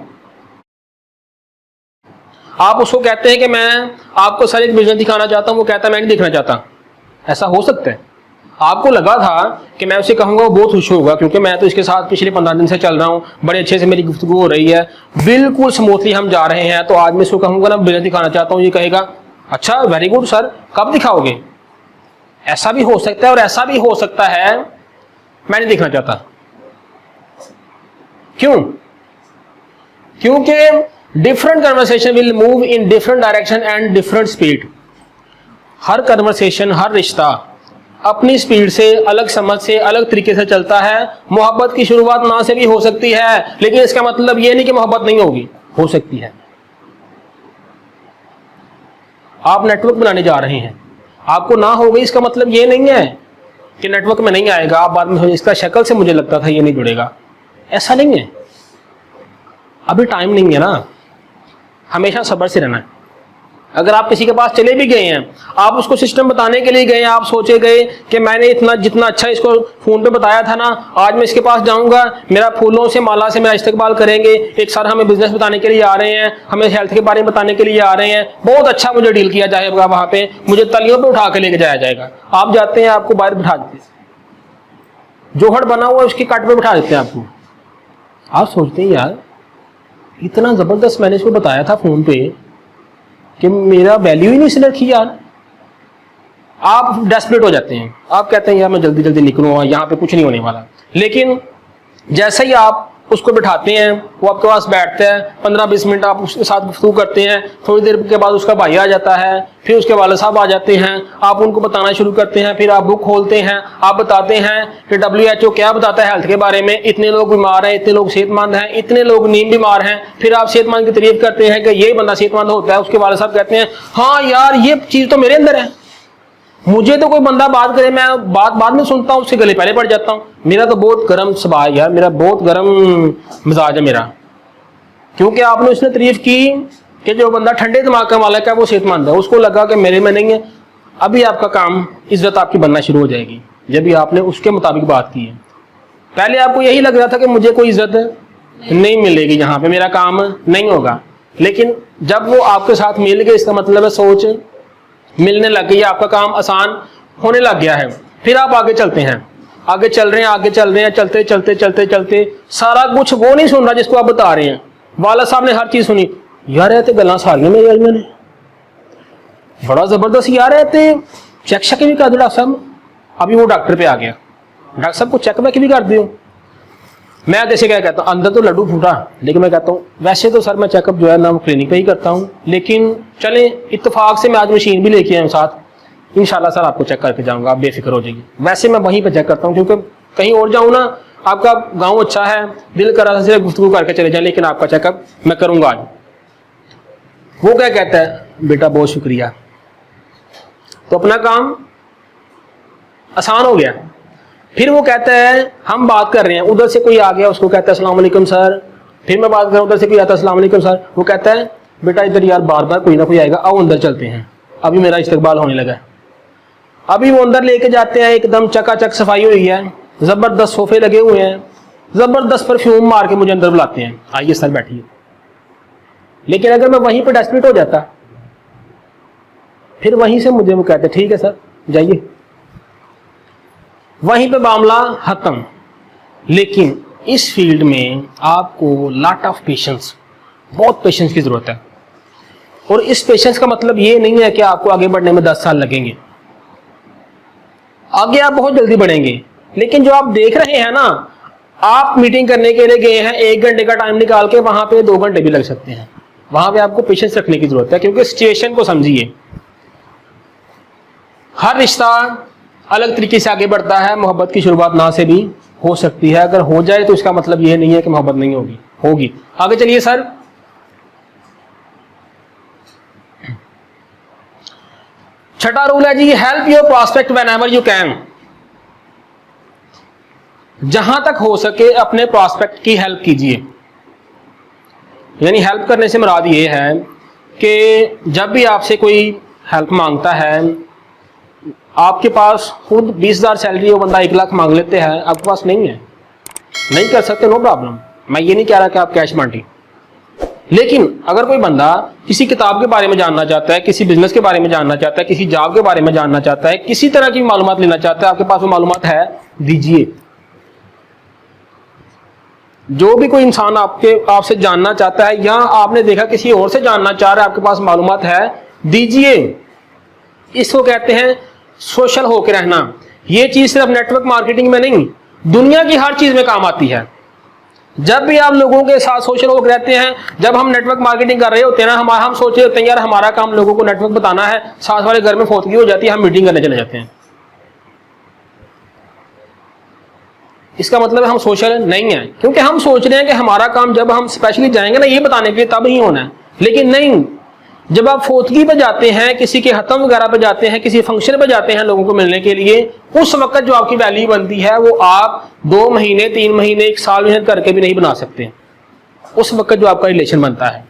आप उसको कहते हैं कि मैं आपको सर एक बिजनेस दिखाना चाहता हूं, वो कहता है मैं नहीं दिखना चाहता। ऐसा हो सकता है? आपको लगा था कि मैं उसे कहूंगा वो बहुत खुश होगा क्योंकि मैं तो इसके साथ पिछले 15 दिन से चल रहा हूं, बड़े अच्छे से मेरी गुफ्तगू हो रही है, बिल्कुल स्मूथली हम जा रहे हैं, तो आज मैं इसको कहूंगा ना बिजनेस दिखाना चाहता हूं, ये कहेगा अच्छा वेरी गुड सर, कब दिखाओगे। ऐसा भी हो सकता है और ऐसा भी हो सकता है मैं नहीं दिखना चाहता। क्यों? क्योंकि different conversation will move in different direction and different speed. हर कन्वर्सेशन, हर रिश्ता अपनी स्पीड से, अलग समझ से, अलग तरीके से चलता है। मोहब्बत की शुरुआत ना से भी हो सकती है, लेकिन इसका मतलब यह नहीं कि मोहब्बत नहीं होगी, हो सकती है। आप नेटवर्क बनाने जा रहे हैं, आपको ना हो गई इसका मतलब ये नहीं है कि नेटवर्क में नहीं आएगा। आप बाद में इसका शक्ल से मुझे लगता था ये नहीं जुड़ेगा, ऐसा नहीं है। अभी टाइम नहीं है ना, हमेशा सब्र से रहना है। अगर आप किसी के पास चले भी गए हैं, आप उसको सिस्टम बताने के लिए गए, आप सोचे गए कि मैंने इतना जितना अच्छा इसको फोन पे बताया था ना, आज मैं इसके पास जाऊंगा, मेरा फूलों से माला से मेरा इस्तेकबाल करेंगे। एक सर हमें बिजनेस बताने के लिए आ रहे हैं, हमें हेल्थ के बारे में बताने के लिए आ रहे हैं, बहुत अच्छा मुझे डील किया जाएगा, वहां पे मुझे तलियों पे उठा के लेके जाया जाएगा। आप जाते हैं, आपको बाहर बिठा देते हैं, जोहड़ बना हुआ उसकी कट पे बिठा देते हैं आपको। आप सोचते हैं यार इतना जबरदस्त मैंने इसको बताया था फोन पे कि मेरा वैल्यू ही नहीं इसने रखी यार। आप डेस्परेट हो जाते हैं, आप कहते हैं यार मैं जल्दी जल्दी निकलूँ, यहाँ पे कुछ नहीं होने वाला। लेकिन जैसे ही आप उसको बिठाते हैं, वो आपके पास बैठता है, 15-20 मिनट आप उसके साथ गुफ्तगू करते हैं, थोड़ी देर के बाद उसका भाई आ जाता है, फिर उसके वाले साहब आ जाते हैं, आप उनको बताना शुरू करते हैं, फिर आप बुक खोलते हैं, आप बताते हैं कि WHO क्या बताता है हेल्थ के बारे में, इतने लोग बीमार हैं, इतने लोग सेहतमंद हैं, इतने लोग नीम बीमार हैं। फिर आप सेहतमंद की तारीफ करते हैं कि ये बंदा सेहतमंद होता है, उसके वाले साहब कहते हैं हाँ यार ये चीज़ तो मेरे अंदर है। मुझे तो कोई बंदा बात करे, मैं बात बाद में सुनता हूँ, उससे गले पहले पड़ जाता हूँ। मेरा तो बहुत गर्म स्वभाव है यार, मेरा बहुत गर्म मिजाज है मेरा, क्योंकि आपने उसने तारीफ की कि जो बंदा ठंडे दिमाग का मालिक है वो सेहतमंद है, उसको लगा कि मेरे में नहीं है। अभी आपका काम, इज्जत आपकी बनना शुरू हो जाएगी जब भी आपने उसके मुताबिक बात की है। पहले आपको यही लग रहा था कि मुझे कोई इज्जत नहीं मिलेगी, यहाँ पे मेरा काम नहीं होगा, लेकिन जब वो आपके साथ मिल गए, इसका मतलब है सोच मिलने लग गई, आपका काम आसान होने लग गया है। फिर आप आगे चलते हैं, आगे चल रहे हैं, आगे चल रहे हैं, चलते चलते चलते चलते सारा कुछ वो नहीं सुन रहा जिसको आप बता रहे हैं। वाला साहब ने हर चीज सुनी, यार ये तो गल्लां सारियां मेरी आज मैंने बड़ा जबरदस्त यार है, तो चेक शक भी कर दो डॉक्टर साहब। अभी वो डॉक्टर पे आ गया, डॉक्टर साहब को चेक बैक भी कर दो। मैं जैसे क्या कहता हूँ, अंदर तो लड्डू फूटा, लेकिन मैं कहता हूँ वैसे तो सर मैं चेकअप जो है ना क्लिनिक पे ही करता हूँ, लेकिन चलें इत्तेफाक से मैं आज मशीन भी लेके आया साथ, इंशाल्लाह सर आपको चेक करके जाऊँगा, आप बेफिक्र हो जाइए। वैसे मैं वहीं पर चेक करता हूँ, क्योंकि कहीं और जाऊँ ना, आपका गाँव अच्छा है, दिल करा सिर्फ गुफ्तगू करके चले जाए, लेकिन आपका चेकअप मैं करूँगा आज। वो क्या कहता है, बेटा बहुत शुक्रिया, तो अपना काम आसान हो गया। फिर वो कहता है हम बात कर रहे हैं, उधर से कोई आ गया, उसको कहता है अस्सलाम वालेकुम सर। फिर मैं बात कर रहा हूँ, उधर से कोई आता है अस्सलाम वालेकुम सर। वो कहता है बेटा इधर यार बार बार कोई ना कोई आएगा, आओ अंदर चलते हैं, अभी मेरा इस्तकबाल होने लगा है। अभी वो अंदर लेके जाते हैं, एकदम चकाचक सफाई हुई है, जबरदस्त सोफे लगे हुए हैं, जबरदस्त परफ्यूम मार के मुझे अंदर बुलाते हैं, आइए सर बैठिए। लेकिन अगर मैं वहीं पर डेस्परेट हो जाता, फिर वहीं से मुझे वो कहते ठीक है सर जाइए, वहीं पे मामला खत्म। लेकिन इस फील्ड में आपको लॉट ऑफ पेशेंस, बहुत पेशेंस की जरूरत है। और इस पेशेंस का मतलब ये नहीं है कि आपको आगे बढ़ने में 10 साल लगेंगे, आगे आप बहुत जल्दी बढ़ेंगे। लेकिन जो आप देख रहे हैं ना, आप मीटिंग करने के लिए गए हैं, 1 घंटे का टाइम निकाल के, वहां पे 2 घंटे भी लग सकते हैं। वहां पे आपको पेशेंस रखने की जरूरत है, क्योंकि सिचुएशन को समझिए। हर रिश्ता अलग तरीके से आगे बढ़ता है, मोहब्बत की शुरुआत ना से भी हो सकती है। अगर हो जाए तो इसका मतलब यह नहीं है कि मोहब्बत नहीं होगी, होगी। आगे चलिए सर। छठा रूल है जी, help your prospect whenever you can. जहां तक हो सके अपने प्रॉस्पेक्ट की हेल्प कीजिए। यानी हेल्प करने से मुराद ये है कि जब भी आपसे कोई हेल्प मांगता है, आपके पास खुद 20,000 सैलरी हो, बंदा 1 लाख मांग लेते हैं, आपके पास नहीं है, नहीं कर सकते, नो प्रॉब्लम। मैं ये नहीं कह रहा कि आप कैश बांटिए। लेकिन अगर कोई बंदा किसी किताब के बारे में जानना चाहता है, किसी बिजनेस के बारे में जानना चाहता है, किसी जॉब के बारे में जानना चाहता है, किसी तरह की मालूमात लेना चाहता है, आपके पास वो मालूमात है, दीजिए। जो भी कोई इंसान आपसे जानना चाहता है, या आपने देखा किसी और से जानना चाह रहा है, आपके पास मालूमात है, दीजिए। इसको कहते हैं सोशल होकर रहना। ये चीज सिर्फ नेटवर्क मार्केटिंग में नहीं, दुनिया की हर चीज में काम आती है। जब भी आप लोगों के साथ सोशल होकर रहते हैं, जब हम नेटवर्क मार्केटिंग कर रहे होते हैं ना, हम सोचे होते हैं यार हमारा काम लोगों को नेटवर्क बताना है, साथ वाले घर में फौतगी हो जाती है, हम मीटिंग करने चले जाते हैं। इसका मतलब है हम सोशल नहीं है, क्योंकि हम सोच रहे हैं कि हमारा काम जब हम स्पेशली जाएंगे ना ये बताने के लिए तब ही होना है। लेकिन नहीं, जब आप फौतगी पे जाते हैं, किसी के खत्म वगैरह पे जाते हैं, किसी फंक्शन पे जाते हैं लोगों को मिलने के लिए, उस वक्त जो आपकी वैल्यू बनती है वो आप 2 महीने 3 महीने 1 साल मेहनत करके भी नहीं बना सकते। उस वक्त जो आपका रिलेशन बनता है,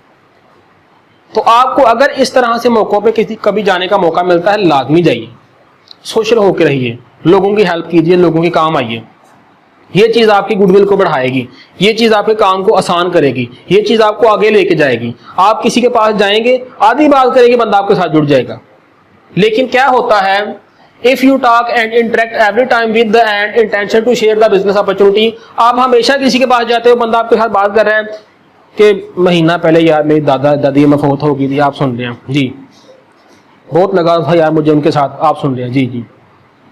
तो आपको अगर इस तरह से मौकों पे कभी जाने का मौका मिलता है, लाजमी जाइए, सोशल होकर रहिए, लोगों की हेल्प कीजिए, लोगों के काम आइए। ये चीज आपकी गुडविल को बढ़ाएगी, ये चीज आपके काम को आसान करेगी, ये चीज आपको आगे लेके जाएगी। आप किसी के पास जाएंगे, आधी बात करेंगे, बंदा आपके साथ जुड़ जाएगा। लेकिन क्या होता है, if you talk and interact every time with the end intention to share the business opportunity, आप हमेशा किसी के पास जाते हो, बंदा आपके साथ बात कर रहा है कि महीना पहले यार मेरी दादी में फौत हो गई थी, आप सुन रहे हैं जी, बहुत लगा था यार मुझे उनके साथ, आप सुन रहे हैं जी जी।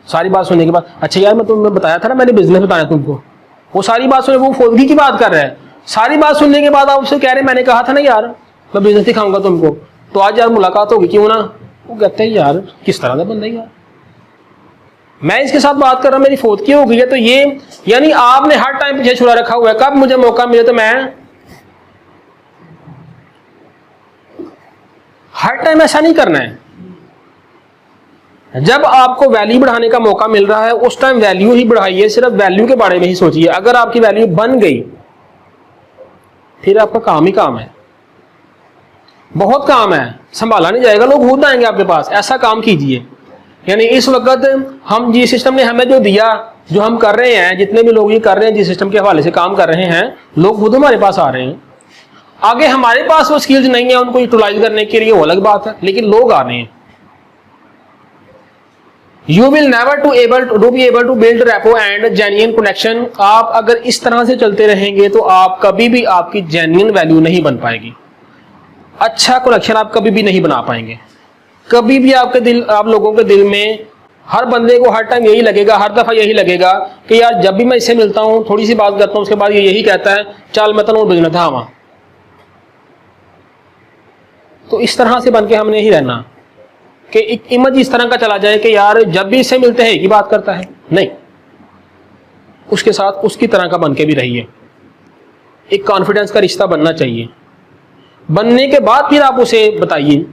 सारी बात सुनने के बाद, अच्छा यार मैं तुम्हें बताया था ना, मैंने बिजनेस बताया तुमको, वो सारी बात सुने, वो फौतगी की बात कर रहा है। सारी बात सुनने के बाद आप उससे कह रहे हैं मैंने कहा था ना यार मैं बिजनेस दिखाऊंगा तुमको, तो आज यार मुलाकात होगी क्यों ना। वो कहते हैं यार किस तरह का बंदा यार, मैं इसके साथ बात कर रहा हूं, मेरी फौतगी हो गई है। तो ये यानी आपने हर टाइम पीछे छुड़ा रखा हुआ है, कब मुझे मौका मिले तो मैं, हर टाइम ऐसा नहीं करना है। जब आपको वैल्यू बढ़ाने का मौका मिल रहा है उस टाइम वैल्यू ही बढ़ाइए, सिर्फ वैल्यू के बारे में ही सोचिए। अगर आपकी वैल्यू बन गई फिर आपका काम ही काम है, बहुत काम है, संभाला नहीं जाएगा, लोग खुद आएंगे आपके पास। ऐसा काम कीजिए। यानी इस वक्त हम जिस सिस्टम ने हमें जो दिया, जो हम कर रहे हैं, जितने भी लोग ये कर रहे हैं, जिस सिस्टम के हवाले से काम कर रहे हैं, लोग खुद हमारे पास आ रहे हैं। आगे हमारे पास वो स्किल्स नहीं है उनको यूटिलाइज करने के लिए, वो अलग बात है, लेकिन लोग आ रहे हैं। You will never be able to build rapport and genuine connection। आप अगर इस तरह से चलते रहेंगे तो आप कभी भी आपकी genuine वैल्यू नहीं बन पाएगी, अच्छा कनेक्शन आप कभी भी नहीं बना पाएंगे। कभी भी आप लोगों के दिल में, हर बंदे को हर टाइम यही लगेगा, हर दफा यही लगेगा कि यार जब भी मैं इससे मिलता हूँ, थोड़ी सी बात करता हूँ, उसके बाद ये यही कहता है चल मैं तो बिजनेस था वहां। तो इस तरह से बन के हमने ही रहना कि एक इमेज इस तरह का चला जाए कि यार जब भी इससे मिलते हैं एक ही बात करता है, नहीं, उसके साथ उसकी तरह का बन के भी रहिए। एक कॉन्फिडेंस का रिश्ता बनना चाहिए। बनने के बाद फिर आप उसे बताइए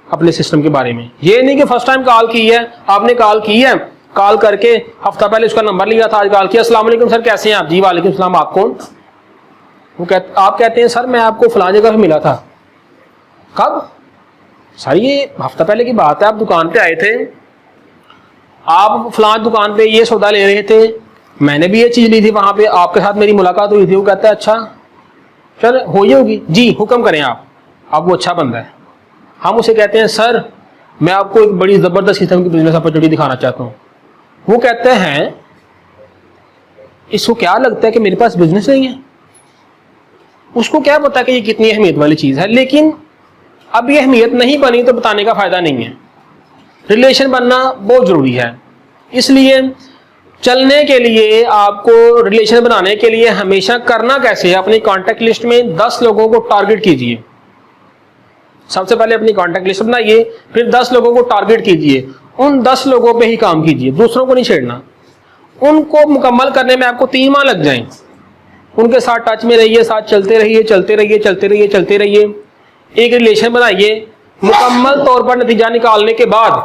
अपने सिस्टम के बारे में। ये नहीं कि फर्स्ट टाइम कॉल की है, आपने कॉल की है, कॉल करके हफ्ता पहले उसका नंबर लिया था, आज कॉल किया, अस्सलाम वालेकुम सर कैसे हैं आप, जी वालेकुम सलाम, आप कौन। आप कहते हैं सर मैं आपको फलां जगह पे मिला था। कब सर, ये हफ्ता पहले की बात है, आप दुकान पे आए थे, आप फलां दुकान पे ये सौदा ले रहे थे, मैंने भी ये चीज़ ली थी वहाँ पे, आपके साथ मेरी मुलाकात हुई थी। वो कहता है अच्छा सर हो ही होगी जी, हुक्म करें आप वो अच्छा बंदा है। हम उसे कहते हैं सर मैं आपको एक बड़ी ज़बरदस्त किस्म की बिजनेस अपॉर्चुनिटी दिखाना चाहता हूँ। वो कहते हैं इसको क्या लगता है कि मेरे पास बिजनेस नहीं है, उसको क्या पता कि ये कितनी अहमियत वाली चीज़ है। लेकिन अब ये अहमियत नहीं बनी तो बताने का फ़ायदा नहीं है। रिलेशन बनना बहुत ज़रूरी है। इसलिए चलने के लिए आपको, रिलेशन बनाने के लिए हमेशा करना कैसे है, अपनी कॉन्टैक्ट लिस्ट में 10 लोगों को टारगेट कीजिए। सबसे पहले अपनी कॉन्टैक्ट लिस्ट बनाइए, फिर 10 लोगों को टारगेट कीजिए, उन 10 लोगों पे ही काम कीजिए, दूसरों को नहीं छेड़ना। उनको मुकम्मल करने में आपको 3 माह लग जाएं। उनके साथ टच में रहिए, साथ चलते रहिए, चलते रहिए, चलते रहिए, चलते रहिए। एक रिलेशन बनाइए, मुकम्मल तौर पर नतीजा निकालने के बाद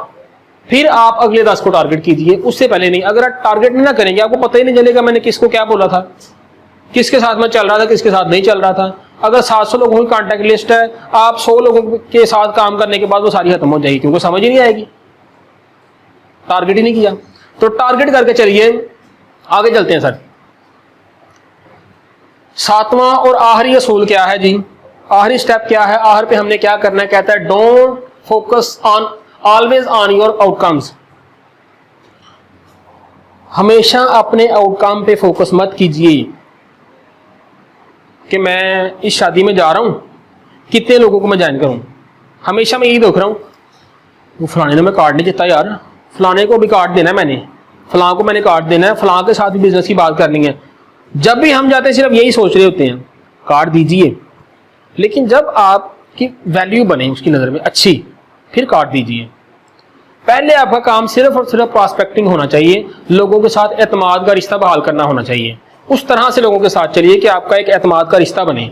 फिर आप अगले 10 को टारगेट कीजिए, उससे पहले नहीं। अगर आप टारगेट नहीं ना करेंगे आपको पता ही नहीं चलेगा मैंने किसको क्या बोला था, किसके साथ मैं चल रहा था, किसके साथ नहीं चल रहा था। अगर 700 लोगों की कॉन्टैक्ट लिस्ट है, आप 100 लोगों के साथ काम करने के बाद वो सारी खत्म हो जाएगी, क्योंकि समझ ही नहीं आएगी, टारगेट ही नहीं किया। तो टारगेट करके चलिए, आगे चलते हैं सर। 7वां और आखिरी असूल क्या है जी, आखिरी स्टेप क्या है, आखिर पे हमने क्या करना है। कहता है don't focus on always on your outcomes. हमेशा अपने आउटकम पे फोकस मत कीजिए कि मैं इस शादी में जा रहा हूं, कितने लोगों को मैं ज्वाइन करूं। हमेशा मैं यही देख रहा हूं वो फलाने ने मैं कार्ड नहीं देता यार, फलाने को भी कार्ड देना है मैंने, फलां को मैंने कार्ड देना है, फलां के साथ भी बिजनेस की बात करनी है। जब भी हम जाते हैं सिर्फ यही सोच रहे होते हैं कार्ड दीजिए। लेकिन जब आपकी वैल्यू बने उसकी नज़र में अच्छी, फिर कार्ड दीजिए। पहले आपका काम सिर्फ और सिर्फ प्रॉस्पेक्टिंग होना चाहिए, लोगों के साथ एतमाद का रिश्ता बहाल करना होना चाहिए। उस तरह से लोगों के साथ चलिए कि आपका एक एतमाद का रिश्ता बने।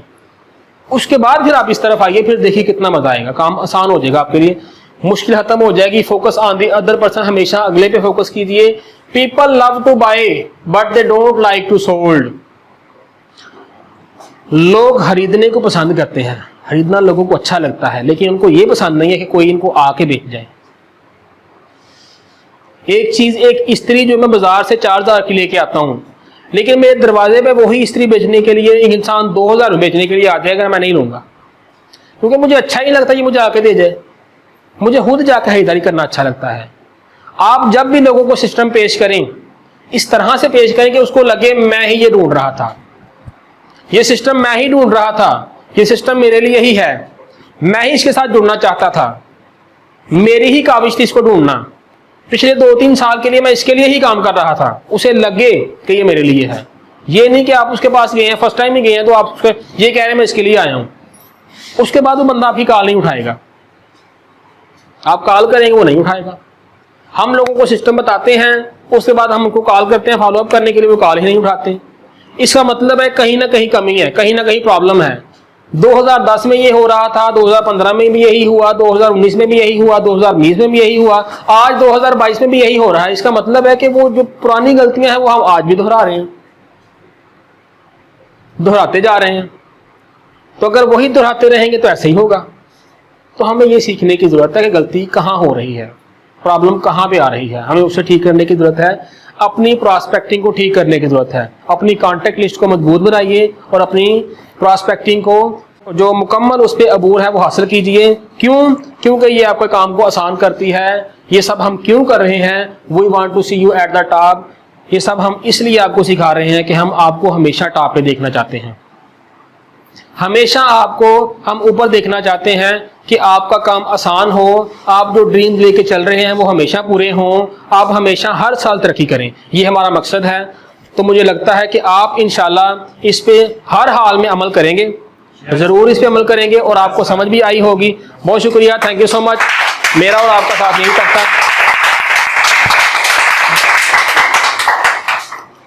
उसके बाद फिर आप इस तरफ आइए, फिर देखिए कितना मजा आएगा, काम आसान हो जाएगा आपके लिए, मुश्किल खत्म हो जाएगी। Focus on the other person, हमेशा अगले पे फोकस कीजिए। People love to buy but they don't like to sold. लोग खरीदने को पसंद करते हैं, खरीदना लोगों को अच्छा लगता है, लेकिन उनको ये पसंद नहीं है कि कोई इनको आके बेच जाए। एक चीज, एक इस्त्री जो मैं बाजार से 4000 की लेके आता हूं, लेकिन मेरे दरवाजे पे वही इस्त्री बेचने के लिए एक इंसान 2000 बेचने के लिए आ जाएगा, मैं नहीं लूंगा, क्योंकि मुझे अच्छा ही लगता है ये मुझे आके दे जाए। मुझे खुद जाकर खरीदारी करना अच्छा लगता है। आप जब भी लोगों को सिस्टम पेश करें, इस तरह से पेश करें कि उसको लगे मैं ही ये ढूंढ रहा था, ये सिस्टम मैं ही ढूंढ रहा था, ये सिस्टम मेरे लिए ही है, मैं ही इसके साथ जुड़ना चाहता था, मेरी ही काविश थी इसको ढूंढना। पिछले 2-3 साल के लिए मैं इसके लिए ही काम कर रहा था, उसे लगे कि ये मेरे लिए है। ये नहीं कि आप उसके पास गए हैं, फर्स्ट टाइम ही गए हैं तो आप ये कह रहे हैं मैं इसके लिए आया हूं, उसके बाद वो बंदा आपकी कॉल नहीं उठाएगा। आप कॉल करेंगे वो नहीं उठाएगा। हम लोगों को सिस्टम बताते हैं, उसके बाद हम उनको कॉल करते हैं फॉलोअप करने के लिए, वो कॉल ही नहीं उठाते। इसका मतलब है कहीं ना कहीं कमी है, कहीं ना कहीं प्रॉब्लम है। 2010 में ये हो रहा था, 2015 में भी यही हुआ, 2019 में भी यही हुआ, 2020 में भी यही हुआ, आज 2022 में भी यही हो रहा है। इसका मतलब है कि वो जो पुरानी गलतियां हैं वो हम आज भी दोहरा रहे हैं, दोहराते जा रहे हैं। तो अगर वही दोहराते रहेंगे तो ऐसे ही होगा। तो हमें ये सीखने की जरूरत है कि गलती कहाँ हो रही है, प्रॉब्लम कहाँ पे आ रही है, हमें उसे ठीक करने की जरूरत है। अपनी प्रॉस्पेक्टिंग को ठीक करने की जरूरत है। अपनी कॉन्टैक्ट लिस्ट को मजबूत बनाइए और अपनी प्रॉस्पेक्टिंग को जो मुकम्मल उस पर अबूर है वो हासिल कीजिए। क्यों? क्योंकि ये आपके काम को आसान करती है। ये सब हम क्यों कर रहे हैं? We want to see you at the top. ये सब हम इसलिए आपको सिखा रहे हैं कि हम आपको हमेशा टॉप पे देखना चाहते हैं, हमेशा आपको हम ऊपर देखना चाहते हैं कि आपका काम आसान हो, आप जो ड्रीम लेके चल रहे हैं वो हमेशा पूरे हों, आप हमेशा हर साल तरक्की करें। ये हमारा मकसद है। तो मुझे लगता है कि आप इंशाल्लाह इस पे हर हाल में अमल करेंगे, ज़रूर इस पे अमल करेंगे और आपको समझ भी आई होगी। बहुत शुक्रिया, थैंक यू सो मच। मेरा और आपका साथ नहीं सकता।